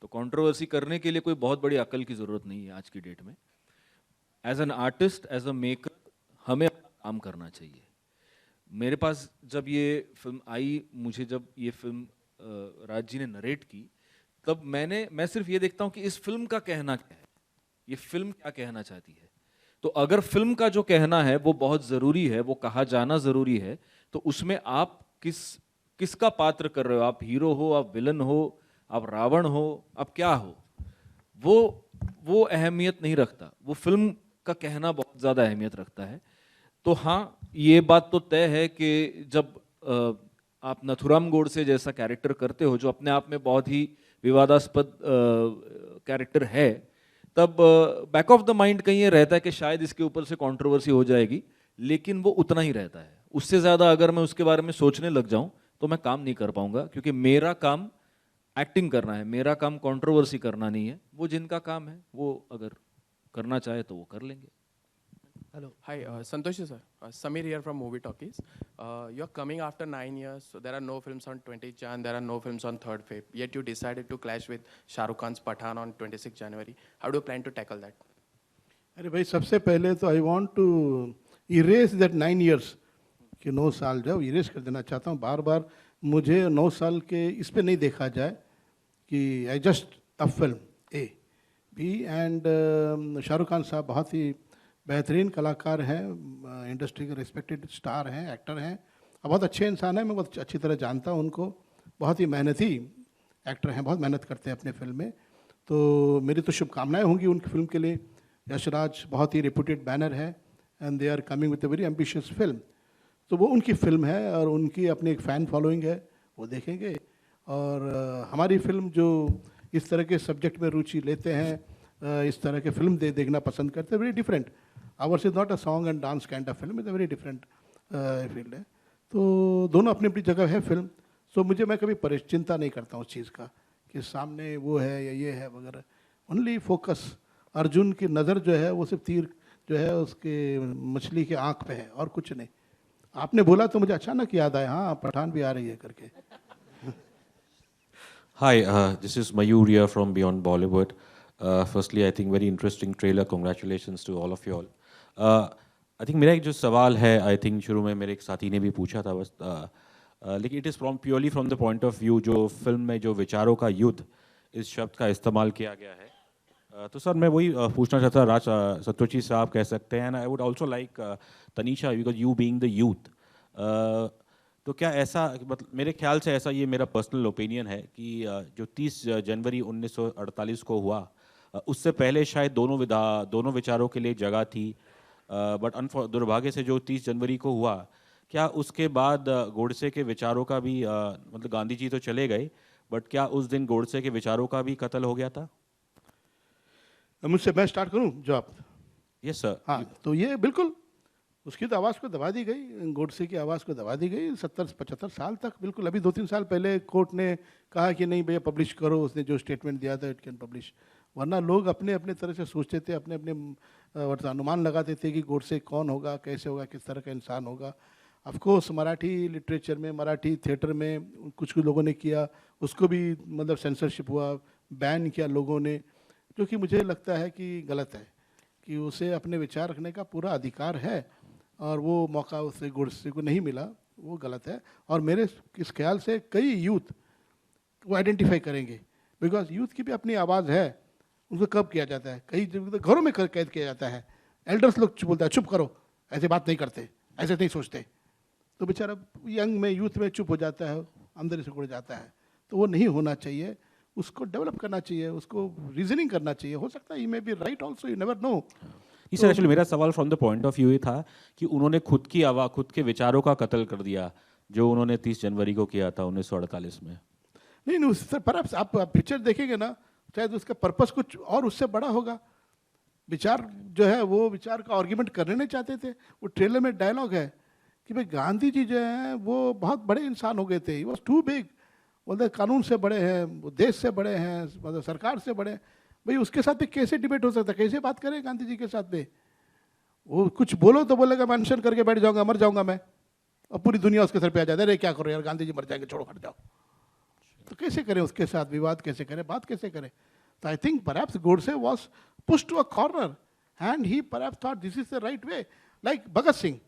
तो कंट्रोवर्सी करने के लिए कोई बहुत बड़ी अकल की ज़रूरत नहीं है आज की डेट में। As an artist, as a maker, हमें काम करना चाहिए। मेरे पास जब ये फिल्म आई, मुझे जब ये फिल्म राज जी ने नरेट की, तब मैं सिर्फ ये देखता हूँ कि इस फिल्म का कहना क्या है, ये फिल्म क्या कहना चाहती है। तो अगर फिल्म का जो कहना है वो बहुत ज़रूरी है, वो कहा जाना ज़रूरी है, तो उसमें आप किसका पात्र कर रहे हो, आप हीरो हो, आप विलन हो, आप रावण हो, आप क्या हो, वो अहमियत नहीं रखता। वो फिल्म का कहना बहुत ज़्यादा अहमियत रखता है। तो हाँ, ये बात तो तय है कि जब आप नथुराम गोडसे जैसा कैरेक्टर करते हो, जो अपने आप में बहुत ही विवादास्पद कैरेक्टर है, तब बैक ऑफ द माइंड कहीं ये रहता है कि शायद इसके ऊपर से कंट्रोवर्सी हो जाएगी, लेकिन वो उतना ही रहता है। उससे ज़्यादा अगर मैं उसके बारे में सोचने लग जाऊं तो मैं काम नहीं कर पाऊंगा, क्योंकि मेरा काम एक्टिंग करना है, मेरा काम कंट्रोवर्सी करना नहीं है। वो जिनका काम है वो अगर करना चाहे तो वो कर लेंगे। Hello. Hi, Santoshi sir. Samir here from Movie Talkies. You're coming after 9 years, so there are no films on 20th Jan, there are no films on 3rd Feb. Yet you decided to clash with Shah Rukh Khan's Pathaan on 26th January. How do you plan to tackle that? अरे भाई, सबसे पहले तो I want to erase that 9 years कि 9 साल जो erase कर देना चाहता हूँ। बार बार मुझे 9 साल के इस पे नहीं देखा जाए कि I just a film A B. And Shahrukh Khan साहब बहुत ही बेहतरीन कलाकार हैं, इंडस्ट्री के रिस्पेक्टेड स्टार हैं, एक्टर हैं और बहुत अच्छे इंसान हैं। मैं बहुत अच्छी तरह जानता हूँ उनको, बहुत ही मेहनती एक्टर हैं, बहुत मेहनत करते हैं अपने फिल्म में। तो मेरी तो शुभकामनाएं होंगी उनकी फिल्म के लिए। यशराज बहुत ही रेपुटेड बैनर है and they are coming with a very ambitious film. तो वो उनकी फिल्म है और उनकी अपनी एक फ़ैन फॉलोइंग है, वो देखेंगे। और हमारी फिल्म जो इस तरह के सब्जेक्ट में रुचि लेते हैं, इस तरह के फिल्म देखना पसंद करते हैं, very different. Hours is not a song and dance kind of film, is a very different field है। तो दोनों अपनी अपनी जगह है फिल्म। सो मैं कभी चिंता नहीं करता हूँ उस चीज़ का कि सामने वो है या ये है वगैरह। ओनली फोकस, अर्जुन की नज़र जो है वो सिर्फ तीर जो है उसके मछली के आँख पे है और कुछ नहीं। आपने बोला तो मुझे अचानक याद आया, हाँ पठान भी आ रही है करके। Hi, this is Mayur here from Beyond Bollywood. Firstly, I think very interesting trailer. Congratulations to all of you all. I think मेरा एक जो सवाल है, I think शुरू में मेरे एक साथी ने भी पूछा था बस, लेकिन it is purely from the point of view जो फिल्म में जो विचारों का युद्ध इस शब्द का इस्तेमाल किया गया है। तो सर मैं वही पूछना चाहता राज संतोषी साहब कह सकते हैं, and I would also like Tanisha because you being the youth, तो क्या ऐसा, मतलब मेरे ख्याल से ऐसा, ये मेरा पर्सनल ओपिनियन है कि जो 30 जनवरी 1948 को हुआ उससे पहले शायद दोनों विचारों के लिए जगह थी, बट दुर्भाग्य से जो 30 जनवरी को हुआ, क्या उसके बाद गोडसे के विचारों का भी मतलब गांधी जी तो चले गए, बट क्या उस दिन गोडसे के विचारों का भी कत्ल हो गया था? मुझसे मैं स्टार्ट करूं जवाब? Yes sir. हाँ, तो ये बिल्कुल उसकी तो आवाज़ को दबा दी गई, गोडसे की आवाज़ को दबा दी गई 70-75 साल तक। बिल्कुल अभी 2-3 साल पहले कोर्ट ने कहा कि नहीं भैया पब्लिश करो, उसने जो स्टेटमेंट दिया था इट कैन पब्लिश। वरना लोग अपने अपने तरह से सोचते थे, अपने अपने अनुमान लगाते थे कि गोडसे कौन होगा, कैसे होगा, किस तरह का इंसान होगा। ऑफकोर्स मराठी लिटरेचर में, मराठी थिएटर में कुछ लोगों ने किया, उसको भी मतलब सेंसरशिप हुआ, बैन किया लोगों ने, जो कि मुझे लगता है कि गलत है, कि उसे अपने विचार रखने का पूरा अधिकार है और वो मौका उसे गोडसे को नहीं मिला, वो गलत है। और मेरे इस ख्याल से कई यूथ वो आइडेंटिफाई करेंगे, बिकॉज यूथ की भी अपनी आवाज़ है। उनको कब किया जाता है, कई घरों में कैद किया जाता है, एल्डर्स लोग बोलता है चुप करो, ऐसे बात नहीं करते, ऐसे नहीं सोचते, तो बेचारा यंग में, यूथ में चुप हो जाता है, अंदर से उड़ जाता है। तो वो नहीं होना चाहिए, उसको डेवलप करना चाहिए, उसको रीजनिंग करना चाहिए। हो सकता है he may be right also, you never know. जी सर, एक्चुअली मेरा सवाल from the point of view ये था कि उन्होंने खुद की आवाज़, खुद के विचारों का कत्ल कर दिया जो उन्होंने 30 जनवरी को किया था 1948 में। नहीं सर, पर आप पिक्चर देखेंगे ना, शायद उसका पर्पस कुछ और उससे बड़ा होगा। विचार जो है वो विचार का आर्ग्यूमेंट करने नहीं चाहते थे। वो ट्रेलर में डायलॉग है कि भाई गांधी जी जो हैं वो बहुत बड़े इंसान हो गए थे, ही वॉज टू बिग, बोलते कानून से बड़े हैं, वो देश से बड़े हैं, मतलब सरकार से बड़े हैं। भाई उसके साथ भी कैसे डिबेट हो सकता है, कैसे बात करें गांधी जी के साथ में? वो कुछ बोलो तो बोलेगा मेंशन करके बैठ जाऊंगा, मर जाऊंगा मैं, और पूरी दुनिया उसके सर पे आ जाती है, अरे क्या करो यार, गांधी जी मर जाएंगे, छोड़ो हट जाओ। तो कैसे करें उसके साथ विवाद, कैसे करें, बात कैसे करें? तो I think perhaps Godse was pushed to a corner and he perhaps thought this is the right way. Like Bhagat Singh,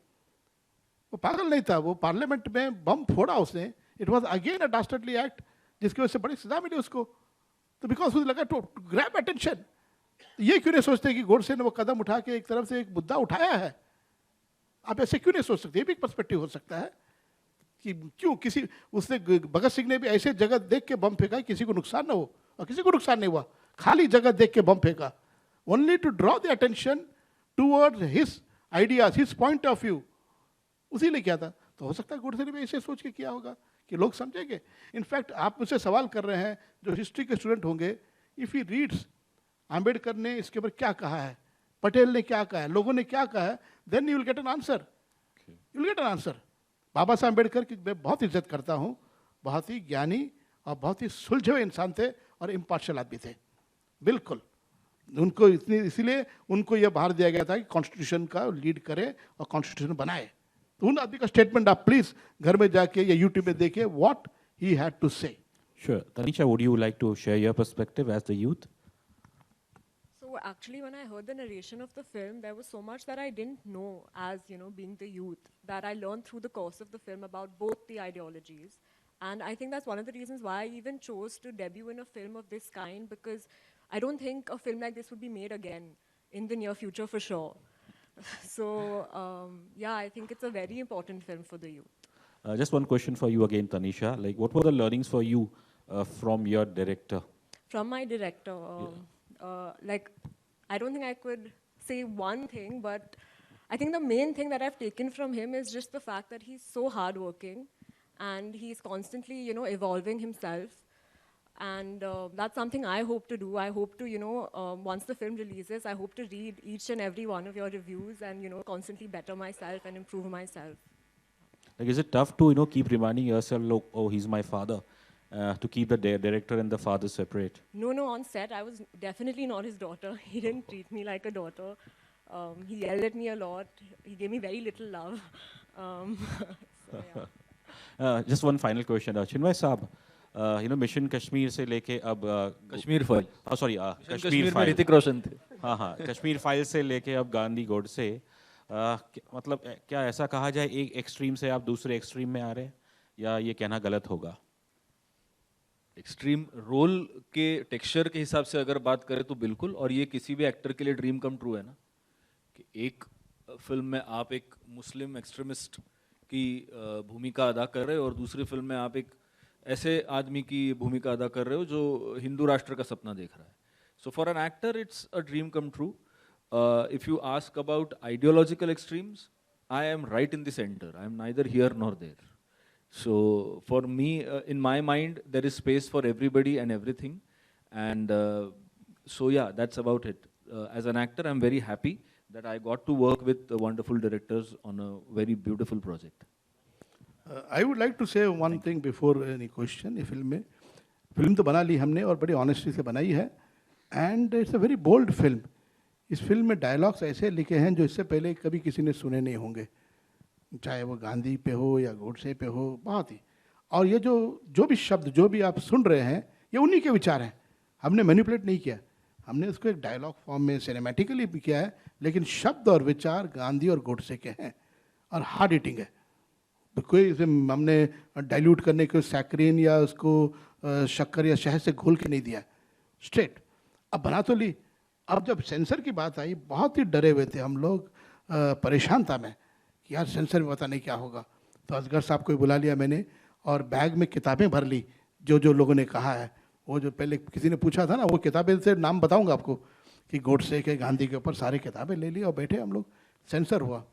वो पागल नहीं था, वो पार्लियामेंट में बम फोड़ा उसने, it was again a dastardly act जिसकी वजह से बड़ी सजा मिली उसको। तो बिकॉज मुझे लगा टू ग्रैब अटेंशन। ये क्यों नहीं सोचते कि गोडसे ने वो कदम उठा के एक तरफ से एक मुद्दा उठाया है? आप ऐसे क्यों नहीं सोच सकते? ये भी एक पर्सपेक्टिव हो सकता है कि क्यों किसी, उसने भगत सिंह ने भी ऐसे जगह देख के बम फेंका किसी को नुकसान ना हो, और किसी को नुकसान नहीं हुआ, खाली जगह देख के बम फेंका, only to draw the attention towards his ideas, his point of view, उसी लिए किया था। तो हो सकता है गोडसे ने भी ऐसे सोच के किया होगा कि लोग समझेंगे। इनफैक्ट आप मुझसे सवाल कर रहे हैं जो हिस्ट्री के स्टूडेंट होंगे, इफ ही रीड्स आम्बेडकर ने इसके ऊपर क्या कहा है, पटेल ने क्या कहा है, लोगों ने क्या कहा है, then you will get an answer, you will get an answer. Baba Saheb Ambedkar की मैं बहुत इज्जत करता हूँ, बहुत ही ज्ञानी और बहुत ही सुलझे हुए इंसान थे और इम्पार्शियल आदमी थे, बिल्कुल। उनको इसीलिए उनको यह भार दिया गया था कि कॉन्स्टिट्यूशन का लीड करे और कॉन्स्टिट्यूशन बनाए। तो उन आदमी का स्टेटमेंट आप प्लीज घर में जाके या यूट्यूब में देखिए, व्हाट ही हैड टू से। Sure. Tanisha, would you like to share your perspective as the youth? So actually, when I heard the narration of the film, there was so much that I didn't know as, you know, being the youth, that I learned through the course of the film about both the ideologies. And I think that's one of the reasons why I even chose to debut in a film of this kind, because I don't think a film like this would be made again in the near future for sure. So, yeah, I think it's a very important film for the youth. Just one question for you again, Tanisha. Like, what were the learnings for you from your director? From my director, like, I don't think I could say one thing, but I think the main thing that I've taken from him is just the fact that he's so hardworking and he's constantly, you know, evolving himself. And that's something I hope to do. I hope to, you know, once the film releases, I hope to read each and every one of your reviews and, you know, constantly better myself and improve myself. Like, is it tough to, you know, keep reminding yourself, look, oh, he's my father, to keep the director and the father separate? No, on set, I was definitely not his daughter. He didn't treat me like a daughter. He yelled at me a lot. He gave me very little love. So, yeah. Just one final question, Chinmay Saab. You know, Mission Kashmir से लेके अब Kashmir file, sorry Kashmir में ऋतिक रोशन थे. हाँ, Kashmir file से लेके अब गांधी गोडसे, मतलब क्या ऐसा कहा जाए एक एक्सट्रीम से आप दूसरे एक्सट्रीम में आ रहे हैं, या ये कहना गलत होगा? एक्सट्रीम रोल के टेक्सचर के हिसाब से अगर बात करें तो बिल्कुल, और ये किसी भी एक्टर के लिए ड्रीम कम ट्रू है ना, कि एक फिल्म में आप एक मुस्लिम एक्सट्रीमिस्ट की भूमिका अदा कर रहे हो और दूसरी फिल्म में आप एक ऐसे आदमी की भूमिका अदा कर रहे हो जो हिंदू राष्ट्र का सपना देख रहा है. So for an actor it's a dream come true. If you ask about ideological extremes, I am right in the centre. I am neither here nor there. So for me, in my mind, there is space for everybody and everything, and so yeah, that's about it. As an actor, I'm very happy that I got to work with wonderful directors on a very beautiful project. I would like to say one thing before any question. Film तो बना ली हमने और बड़ी honesty से बनाई है, and it's a very bold film. इस film में डायलॉग्स ऐसे लिखे हैं जो इससे पहले कभी किसी ने सुने नहीं होंगे, चाहे वो गांधी पे हो या गोडसे पे हो. बहुत ही, और ये जो भी शब्द जो भी आप सुन रहे हैं, ये उन्हीं के विचार हैं. हमने मैनिपुलेट नहीं किया, हमने उसको एक डायलॉग फॉर्म में सिनेमैटिकली भी किया है, लेकिन शब्द और विचार गांधी और गोडसे के हैं और हार्ड हिटिंग है. तो कोई हमने डाइल्यूट करने के सैक्रीन या उसको शक्कर या शहद से घोल के नहीं दिया, स्ट्रेट. अब बना तो ली. अब जब सेंसर की बात आई, बहुत ही डरे हुए थे हम लोग, परेशान था मैं कि यार सेंसर में पता नहीं क्या होगा. तो असगर साहब को बुला लिया मैंने और बैग में किताबें भर ली, जो लोगों ने कहा है. वो जो पहले किसी ने पूछा था ना, वो किताबें से नाम बताऊंगा आपको कि गोडसे के गांधी के ऊपर सारी किताबें ले ली और बैठे हम लोग. सेंसर हुआ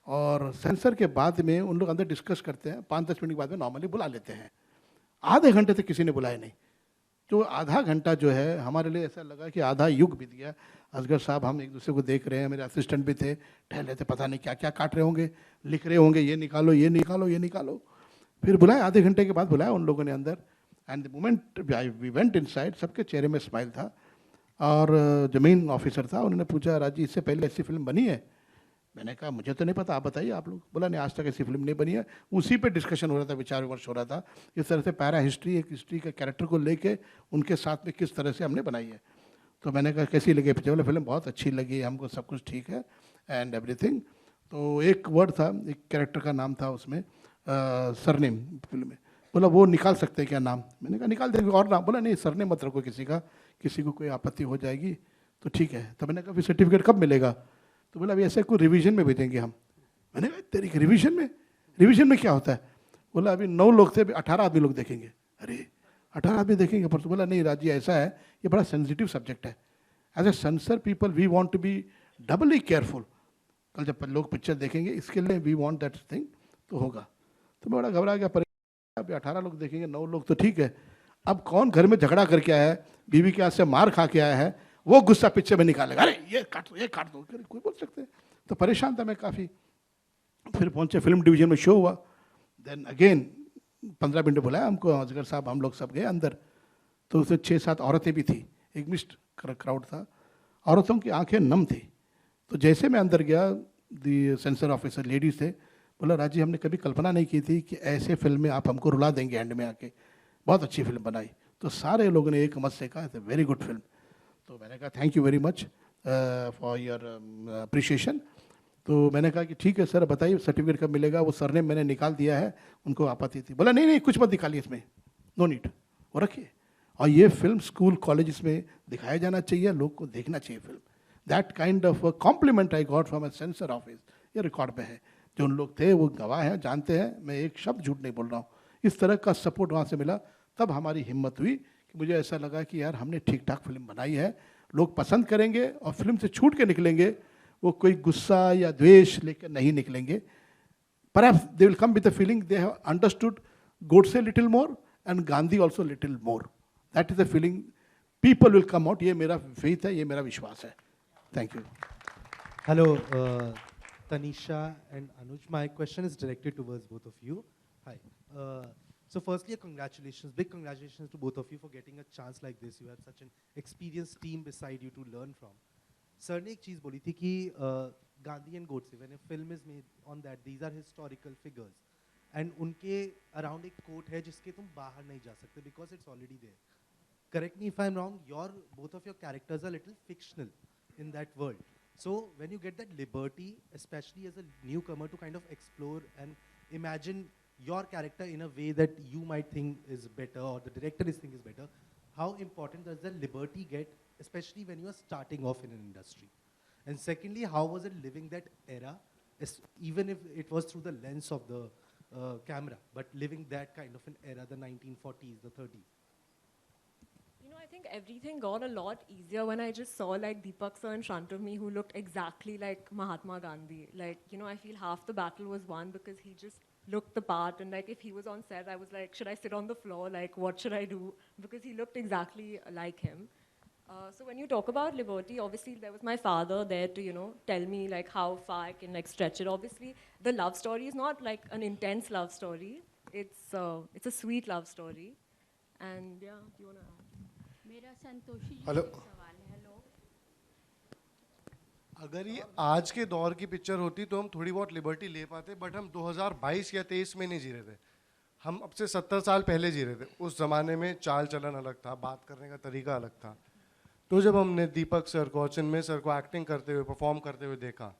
और सेंसर के बाद में उन लोग अंदर डिस्कस करते हैं. 5-10 मिनट के बाद में नॉर्मली बुला लेते हैं. आधे घंटे तक किसी ने बुलाया नहीं. जो आधा घंटा जो है हमारे लिए ऐसा लगा कि आधा युग बीत गया. असगर साहब हम एक दूसरे को देख रहे हैं, मेरे असिस्टेंट भी थे, ठहरे थे, पता नहीं क्या क्या काट रहे होंगे, लिख रहे होंगे, ये निकालो ये निकालो ये निकालो. फिर बुलाया, आधे घंटे के बाद बुलाया उन लोगों ने अंदर. And the moment we went inside, सबके चेहरे में स्माइल था. और जो मेन ऑफिसर था, उन्होंने पूछा, राजी इससे पहले ऐसी फिल्म बनी है? मैंने कहा मुझे तो नहीं पता, आप बताइए आप लोग. बोला नहीं, आज तक ऐसी फिल्म नहीं बनी है. उसी पे डिस्कशन हो रहा था, विचार विमर्श हो रहा था. इस तरह से पैरा हिस्ट्री, एक हिस्ट्री के कैरेक्टर को लेके उनके साथ में किस तरह से हमने बनाई है. तो मैंने कहा कैसी लगी पिक्चर? बोला फिल्म बहुत अच्छी लगी हमको, सब कुछ ठीक है एंड एवरीथिंग. तो एक वर्ड था, एक कैरेक्टर का नाम था उसमें, सरनेम फिल्म में. बोला वो निकाल सकते हैं क्या नाम? मैंने कहा निकाल देंगे, और नाम. बोला नहीं, सरनेम मत रखो किसी का, किसी को कोई आपत्ति हो जाएगी तो ठीक है. तो मैंने कहा फिर सर्टिफिकेट कब मिलेगा? तो बोला अभी ऐसे कोई रिवीजन में भेजेंगे हम. मैंने कहा तेरी रिवीजन में क्या होता है? बोला अभी 9 लोग थे, अभी 18 आदमी लोग देखेंगे. अरे 18 आदमी देखेंगे? पर तो बोला नहीं राजी, ऐसा है, ये बड़ा सेंसिटिव सब्जेक्ट है. As a censor people we want to be doubly careful. कल जब लोग पिक्चर देखेंगे, इसके लिए वी वांट दैट थिंग, तो होगा. तो मैं बड़ा घबरा गया, अभी 18 लोग देखेंगे, 9 लोग तो ठीक है. अब कौन घर में झगड़ा करके आया है, बीवी के हाथ से मार खा के आया है, वो गुस्सा पिक्चर में निकालेगा, अरे ये काट दो, कोई बोल सकते हैं. तो परेशान था मैं काफ़ी. फिर पहुंचे फिल्म डिवीजन में, शो हुआ. देन अगेन 15 मिनट बुलाया हमको, असगर साहब हम लोग सब गए अंदर. तो उसमें 6-7 औरतें भी थी, एक मिक्स्ड क्राउड था. औरतों की आंखें नम थी. तो जैसे मैं अंदर गया, दी सेंसर ऑफिसर लेडीज थे, बोला राजी हमने कभी कल्पना नहीं की थी कि ऐसे फिल्म में आप हमको रुला देंगे एंड में आके, बहुत अच्छी फिल्म बनाई. तो सारे लोगों ने एक मत से कहा, वेरी गुड फिल्म. तो मैंने कहा thank you very much for your appreciation. तो मैंने कहा कि ठीक है सर, बताइए सर्टिफिकेट कब मिलेगा। वो सर ने मैंने निकाल दिया है, उनको आपत्ति थी। बोला नहीं नहीं कुछ मत निकालिए इसमें, नो नीड, वो रखिए। और ये फिल्म स्कूल कॉलेज में दिखाया जाना चाहिए, लोग को देखना चाहिए film. That kind of compliment I got from a sensor office, ये रिकॉर्ड में है। जो उन लोग थे वो गवाह हैं, जानते हैं, मैं एक शब्द झूठ नहीं बोल रहा हूँ। इस तरह का सपोर्ट वहाँ से मिला, तब हमारी हिम्मत हुई कि मुझे ऐसा लगा कि यार हमने ठीक ठाक फिल्म बनाई है, लोग पसंद करेंगे और फिल्म से छूट के निकलेंगे, वो कोई गुस्सा या द्वेष लेकर नहीं निकलेंगे। Perhaps they will come with a feeling they have understood Godse little more and Gandhi also little more. That is the feeling people will come out. ये मेरा faith है, ये मेरा विश्वास है। Thank you. Hello, Tanisha and Anuj. My question is directed towards both of you. Hi. So firstly, congratulations, big congratulations to both of you for getting a chance like this. You had such an experienced team beside you to learn from. Sir ने एक चीज़ बोली थी कि Gandhi and Godse, when a film is made on that, these are historical figures. And उनके around एक quote है जिसके तुम बाहर नहीं जा सकते because it's already there. Correct me if I'm wrong, both of your characters are little fictional in that world. So when you get that liberty, especially as a newcomer, to kind of explore and imagine your character in a way that you might think is better or the director is think is better, how important does that liberty get, especially when you are starting off in an industry? And secondly, how was it living that era, even if it was through the lens of the camera, but living that kind of an era, the 1940s, the 30s? You know, I think everything got a lot easier when I just saw like Deepak sir in front of me who looked exactly like Mahatma Gandhi. Like, you know, I feel half the battle was won because he just looked the part, and like if he was on set, I was like, should I sit on the floor? Like, what should I do? Because he looked exactly like him. So when you talk about liberty, obviously there was my father there to, you know, tell me like how far I can like stretch it. Obviously, the love story is not like an intense love story. It's a sweet love story. And yeah, do you wanna add? मेरा संतोषी जी hello, से सवाल है। Hello, अगर ये आज के दौर की पिक्चर होती तो हम थोड़ी बहुत लिबर्टी ले पाते, बट हम 2022 या 23 में नहीं जी रहे थे, हम अब से 70 साल पहले जी रहे थे। उस ज़माने में चाल चलन अलग था, बात करने का तरीका अलग था। तो जब हमने दीपक सर को और चिन्मय सर को एक्टिंग करते हुए, परफॉर्म करते हुए देखा,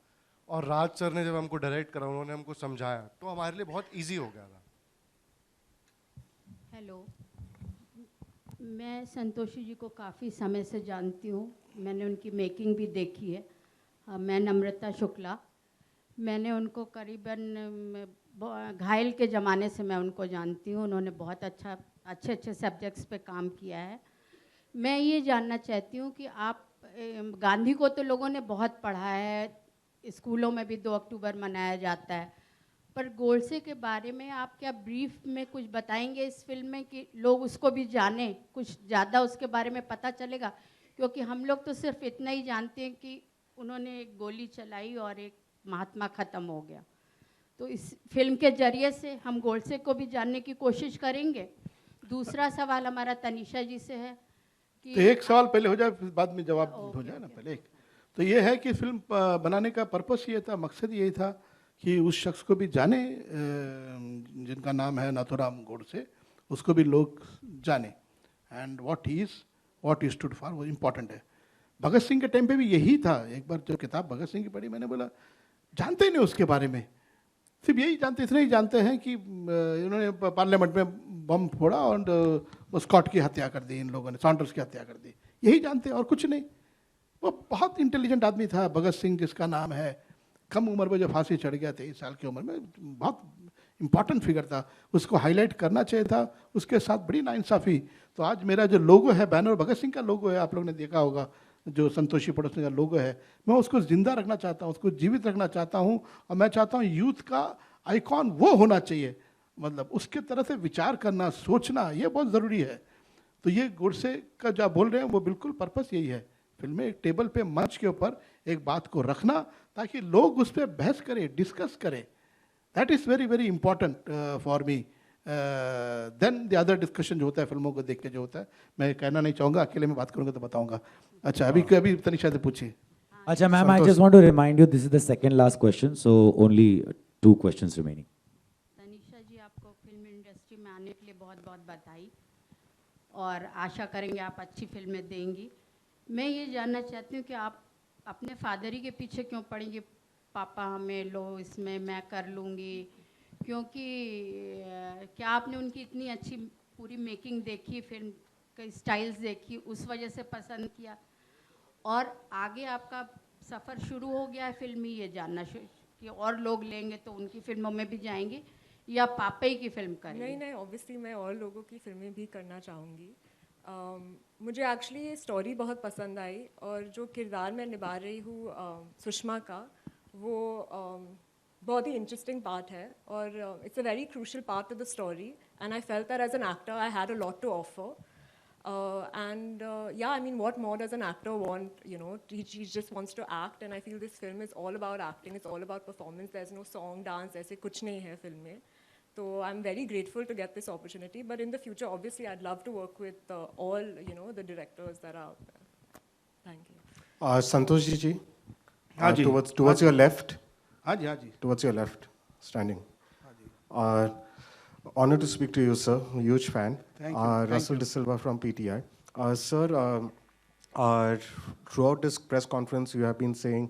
और राज सर ने जब हमको डायरेक्ट करा, उन्होंने हमको समझाया, तो हमारे लिए बहुत ईजी हो गया था। हेलो, मैं संतोषी जी को काफ़ी समय से जानती हूँ, मैंने उनकी मेकिंग भी देखी है। मैं नम्रता शुक्ला, मैंने उनको करीबन घायल के ज़माने से मैं उनको जानती हूँ। उन्होंने बहुत अच्छे सब्जेक्ट्स पे काम किया है। मैं ये जानना चाहती हूँ कि आप गांधी को तो लोगों ने बहुत पढ़ा है, स्कूलों में भी 2 अक्टूबर मनाया जाता है, पर गोडसे के बारे में आप क्या ब्रीफ में कुछ बताएंगे इस फिल्म में कि लोग उसको भी जानें, कुछ ज़्यादा उसके बारे में पता चलेगा? क्योंकि हम लोग तो सिर्फ इतना ही जानते हैं कि उन्होंने एक गोली चलाई और एक महात्मा ख़त्म हो गया। तो इस फिल्म के ज़रिए से हम गोडसे को भी जानने की कोशिश करेंगे। दूसरा सवाल हमारा तनीषा जी से है कि तो एक सवाल पहले हो जाए, फिर बाद में जवाब हो जाए ना। पहले एक तो ये है कि फिल्म बनाने का पर्पस ये था, मकसद यही था कि उस शख्स को भी जाने जिनका नाम है नाथूराम गोडसे, उसको भी लोग जाने, and what he stood for वो इम्पोर्टेंट है। भगत सिंह के टाइम पे भी यही था। एक बार जब किताब भगत सिंह की पढ़ी, मैंने बोला जानते ही नहीं उसके बारे में, सिर्फ यही जानते, इतना ही जानते हैं कि इन्होंने पार्लियामेंट में बम फोड़ा और स्कॉट की हत्या कर दी, इन लोगों ने सॉन्डर्स की हत्या कर दी, यही जानते और कुछ नहीं। वो बहुत इंटेलिजेंट आदमी था भगत सिंह, जिसका नाम है, कम उम्र में जो फांसी चढ़ गया 23 साल की उम्र में, बहुत इंपॉर्टेंट फिगर था, उसको हाईलाइट करना चाहिए था। उसके साथ बड़ी नाइंसाफ़ी। तो आज मेरा जो लोगो है, बैनर भगत सिंह का लोगो है, आप लोगों ने देखा होगा, जो संतोषी पड़ोसी का लोगो है, मैं उसको जिंदा रखना चाहता हूँ, उसको जीवित रखना चाहता हूँ। और मैं चाहता हूँ यूथ का आइकॉन वो होना चाहिए, मतलब उसके तरह से विचार करना, सोचना, ये बहुत ज़रूरी है। तो ये गोडसे का जो आप बोल रहे हैं वो बिल्कुल पर्पस यही है, फिल्म में एक टेबल पे, मंच के ऊपर एक बात को रखना ताकि लोग उस पर बहस करें, डिस्कस करें। That is very very important for me then the other discussion जो होता है फिल्मों को देख के जो होता है। मैं कहना नहीं चाहूँगा, अकेले में बात करूँगा तो बताऊँगा। अच्छा, अभी तनिषा से पूछिए। अच्छा ma'am, I just want to remind you this is the second last question, so only 2 questions remaining. Tanisha ji, आपको फिल्म इंडस्ट्री में आने के लिए बहुत बहुत बधाई, और आशा करेंगे आप अच्छी फिल्में देंगी। मैं ये जानना चाहती हूँ कि आप अपने फादर ही के पीछे क्यों पड़ेंगे, पापा हमें लो इसमें मैं कर लूँगी, क्योंकि क्या आपने उनकी इतनी अच्छी पूरी मेकिंग देखी, फिल्म के स्टाइल्स देखी, उस वजह से पसंद किया, और आगे आपका सफ़र शुरू हो गया है फिल्मी, ये जानना कि और लोग लेंगे तो उनकी फिल्मों में भी जाएंगे या पापा ही की फिल्म करेंगे? नहीं नहीं, ऑब्वियसली मैं और लोगों की फिल्में भी करना चाहूँगी। मुझे एक्चुअली ये स्टोरी बहुत पसंद आई, और जो किरदार मैं निभा रही हूँ सुषमा का, वो बहुत ही इंटरेस्टिंग पार्ट है, और it's a very crucial part of the story, and I felt that as an actor I had a lot to offer. Yeah, I mean, what more does an actor want? You know, he just wants to act, and I feel this film is all about acting. It's all about performance. There's no song, dance, ऐसे कुछ नहीं है film में. So I'm very grateful to get this opportunity. But in the future, obviously, I'd love to work with all, the directors that are out there. Thank you. Santosh ji, towards your left. हाँ जी. Towards your left, standing. Honored to speak to you, sir. Huge fan. Thank you. Russell De Silva from PTI. Sir, throughout this press conference, you have been saying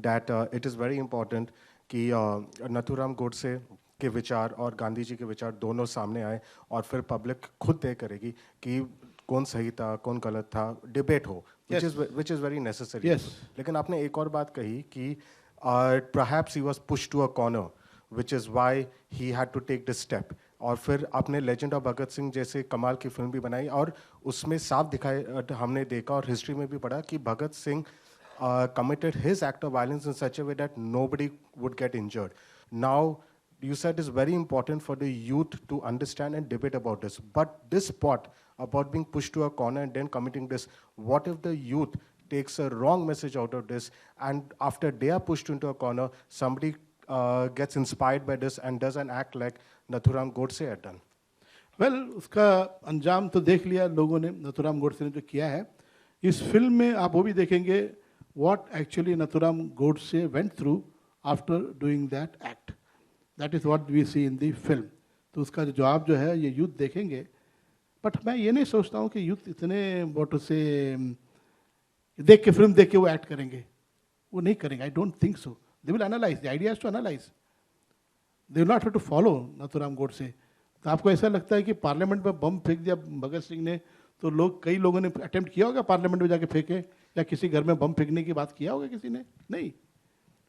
that it is very important कि नथुराम गोडसे के विचार और गांधी जी के विचार दोनों सामने आए, और फिर पब्लिक खुद तय करेगी कि कौन सही था कौन गलत था, डिबेट हो, which is very necessary. Yes. लेकिन आपने एक और बात कही कि perhaps he was pushed to a corner, which is why he had to take this step. और फिर आपने लेजेंड ऑफ भगत सिंह जैसे कमाल की फिल्म भी बनाई, और उसमें साफ दिखाई हमने देखा और हिस्ट्री में भी पढ़ा कि Bhagat Singh committed his act of violence in such a way that nobody would get injured. Now, you said it's very important for the youth to understand and debate about this. But this part about being pushed to a corner and then committing this, what if the youth takes a wrong message out of this, and after they are pushed into a corner, somebody gets inspired by this and does an act like Nathuram Godse had done? Well, उसका अंजाम तो देख लिया लोगों ने, नथुराम गोडसे ने जो किया है. इस फिल्म में आप वो भी देखेंगे what actually Nathuram Godse went through after doing that act. That is what we see in the film. तो उसका जवाब जो है ये यूथ देखेंगे. बट मैं ये नहीं सोचता हूँ कि यूथ इतने वोटों से देख के फिल्म देख के वो एक्ट करेंगे, वो नहीं करेंगे. I don't think so. They will analyse. The idea is to analyse. They will not have to follow Nathuram Godse. तो आपको ऐसा लगता है कि पार्लियामेंट में बम फेंक दिया भगत सिंह ने, तो कई लोगों ने अटेम्प्ट किया होगा पार्लियामेंट में जाके फेंके, या किसी घर में बम फेंकने की बात किया होगा किसी ने? नहीं.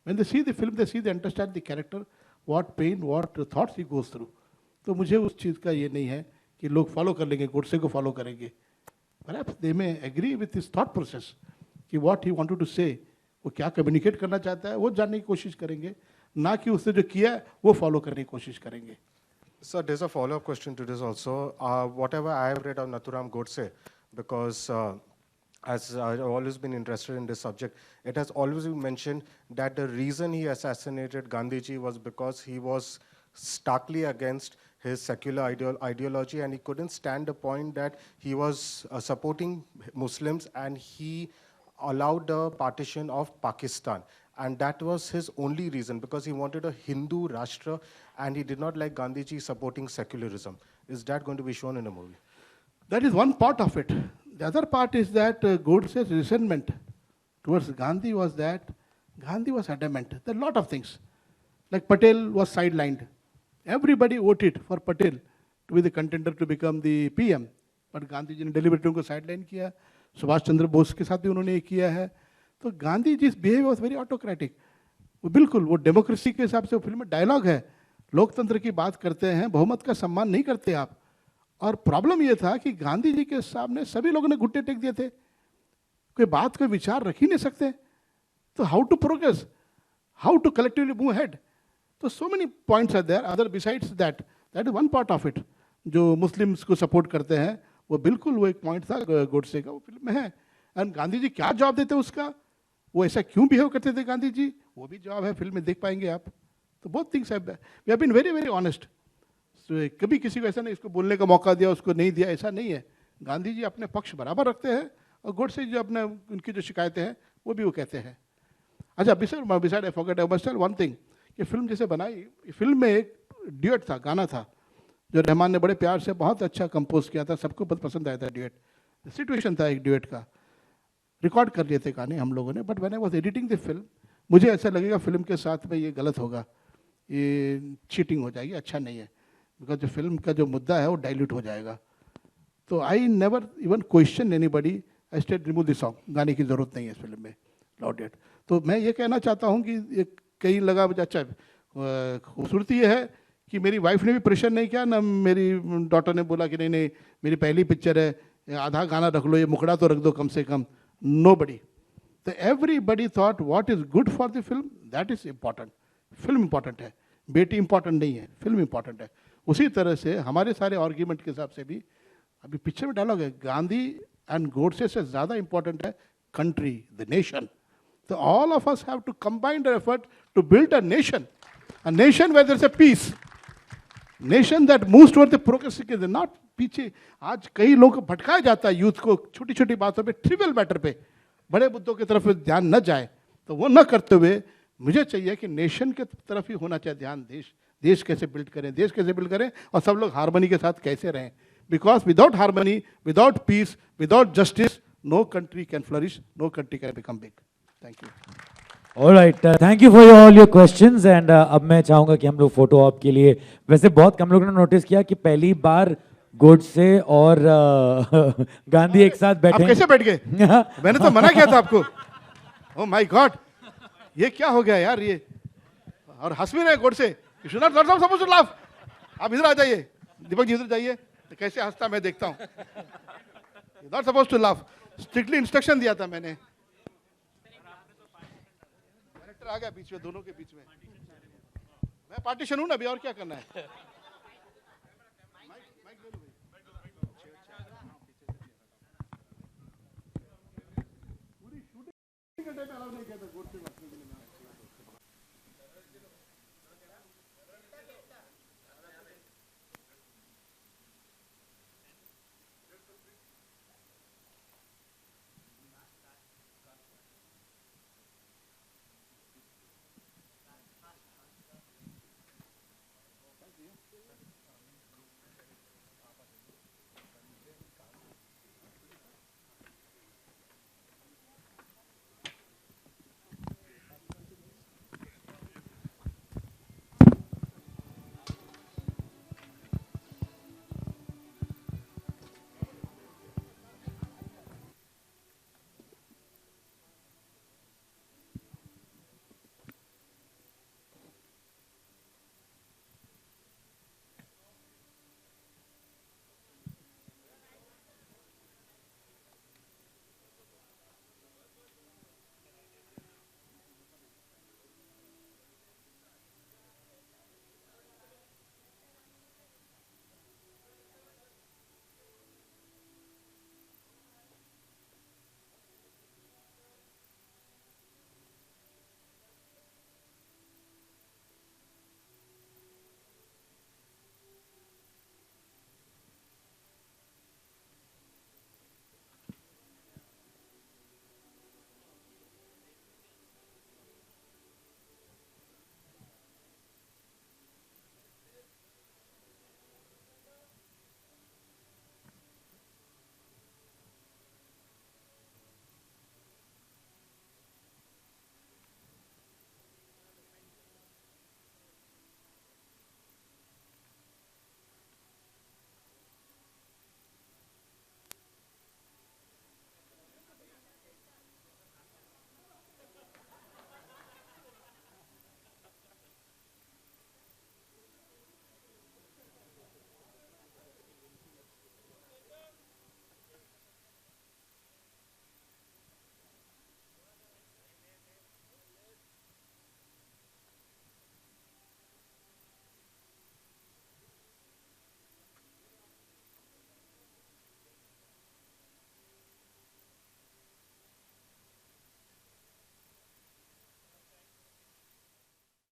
When they see the film, they understand the character, what pain, what thoughts he goes through. तो मुझे उस चीज़ का ये नहीं है कि लोग फॉलो कर लेंगे, गोडसे को फॉलो करेंगे. Perhaps they may agree with his thought process कि what he wanted to say, वो क्या कम्युनिकेट करना चाहता है वो जानने की कोशिश करेंगे, ना कि उसने जो किया है वो फॉलो करने की कोशिश करेंगे. Sir, there's a follow-up question to this also. Whatever I have read of Nathuram Godse, because as I've always been interested in this subject, it has always been mentioned that the reason he assassinated Gandhiji was because he was starkly against his secular ideology, and he couldn't stand the point that he was supporting Muslims, and he allowed the partition of Pakistan. And that was his only reason, because he wanted a Hindu Rashtra, and he did not like Gandhiji supporting secularism. Is that going to be shown in the movie? That is one part of it. The other part is that Godse's resentment towards Gandhi was that Gandhi was adamant. There are a lot of things. Like Patel was sidelined. Everybody voted for Patel to be the contender to become the PM. But Gandhi ji ने deliberately उनको sideline किया. सुभाष चंद्र बोस के साथ भी उन्होंने ये किया है. तो Gandhi ji behave was very autocratic. वो बिल्कुल वो डेमोक्रेसी के हिसाब से वो फिल्म में डायलॉग है, लोकतंत्र की बात करते हैं, बहुमत का सम्मान नहीं करते आप. और प्रॉब्लम ये था कि गांधी जी के सामने सभी लोगों ने घुटने टेक दिए थे, कोई बात कोई विचार रख ही नहीं सकते. तो how to progress, how to collectively move head. तो so many points are there other besides that. That is one part of it. जो मुस्लिम्स को सपोर्ट करते हैं वो बिल्कुल वो एक पॉइंट था गोडसे का, वो फिल्म में है. एंड गांधी जी क्या जवाब देते उसका, वो ऐसा क्यों बिहेव करते थे गांधी जी, वो भी जवाब है फिल्म में, देख पाएंगे आप. तो बहुत things have, we have been very very honest. कभी किसी को ऐसा नहीं इसको बोलने का मौका दिया उसको नहीं दिया, ऐसा नहीं है. गांधी जी अपने पक्ष बराबर रखते हैं, और गोडसे जो अपने उनकी जो शिकायतें हैं वो भी वो कहते हैं. अच्छा, beside I forget, I must tell one thing, कि फिल्म जैसे बनाई, फिल्म में एक ड्यूएट था, गाना था जो रहमान ने बड़े प्यार से बहुत अच्छा कंपोज किया था, सबको बहुत पसंद आया था ड्यूएट. सिचुएशन था एक ड्यूएट का. रिकॉर्ड कर लिए थे गाने हम लोगों ने, but when I was editing the film मुझे ऐसा लगेगा फिल्म के साथ में ये गलत होगा, ये चीटिंग हो जाएगी, अच्छा नहीं है, बिकॉज जो फिल्म का जो मुद्दा है वो डाइल्यूट हो जाएगा। तो I never even question anybody, I state remove this song, गाने की ज़रूरत नहीं है इस फिल्म में, लॉट इट। तो मैं ये कहना चाहता हूँ कि एक कहीं लगा मुझे अच्छा, खूबसूरती ये है कि मेरी वाइफ ने भी प्रेशर नहीं किया, ना मेरी डॉटर ने बोला कि नहीं नहीं मेरी पहली पिक्चर है, आधा गाना रख लो, ये मुखड़ा तो रख दो कम से कम, नोबडी। तो everybody thought what is good for the film, that is important. Film important है, बेटी इंपॉर्टेंट नहीं है, फिल्म इंपॉर्टेंट है। उसी तरह से हमारे सारे आर्ग्यूमेंट के हिसाब से भी अभी पिक्चर में डायलॉग है, गांधी एंड गोडसे से ज़्यादा इंपॉर्टेंट है country, the nation. So all of us have to combine our effort to build a nation where there's a peace, nation that moves toward the progressive, not पीछे। आज कई लोग भटकाया जाता है यूथ को छोटी छोटी बातों पे, ट्रिवियल मैटर पे, बड़े मुद्दों की तरफ ध्यान न जाए, तो वो न करते हुए मुझे चाहिए कि नेशन के तरफ ही होना चाहिए ध्यान, देश कैसे बिल्ड करें, देश कैसे बिल्ड करें, और सब लोग हार्मनी के साथ कैसे रहें, because without harmony, without peace, without justice, no country can flourish, no country can become big. Thank you. Alright, thank you for all your questions. And अब मैं चाहूंगा कि हम लोग फोटो ऑप के लिए, वैसे बहुत कम लोगों ने नोटिस किया कि पहली बार गोडसे और गांधी एक साथ बैठे। आप कैसे बैठ गए? मैंने तो मना किया था आपको। ओह माय गॉड, ये क्या हो गया यार ये, और हंस भी रहे Godse. You should not suppose to laugh. आप इधर आ जाइए, दीपक जी इधर जाइए, तो कैसे हंसता मैं देखता हूँ। Not suppose to laugh, strictly instruction दिया था मैंने। डायरेक्टर आ गया बीच में, दोनों के बीच में। मैं पार्टीशन हूं ना अभी, और क्या करना है। पूरी शूटिंग के टाइम अलाउ नहीं किया था गोडसे बैठने के लिए।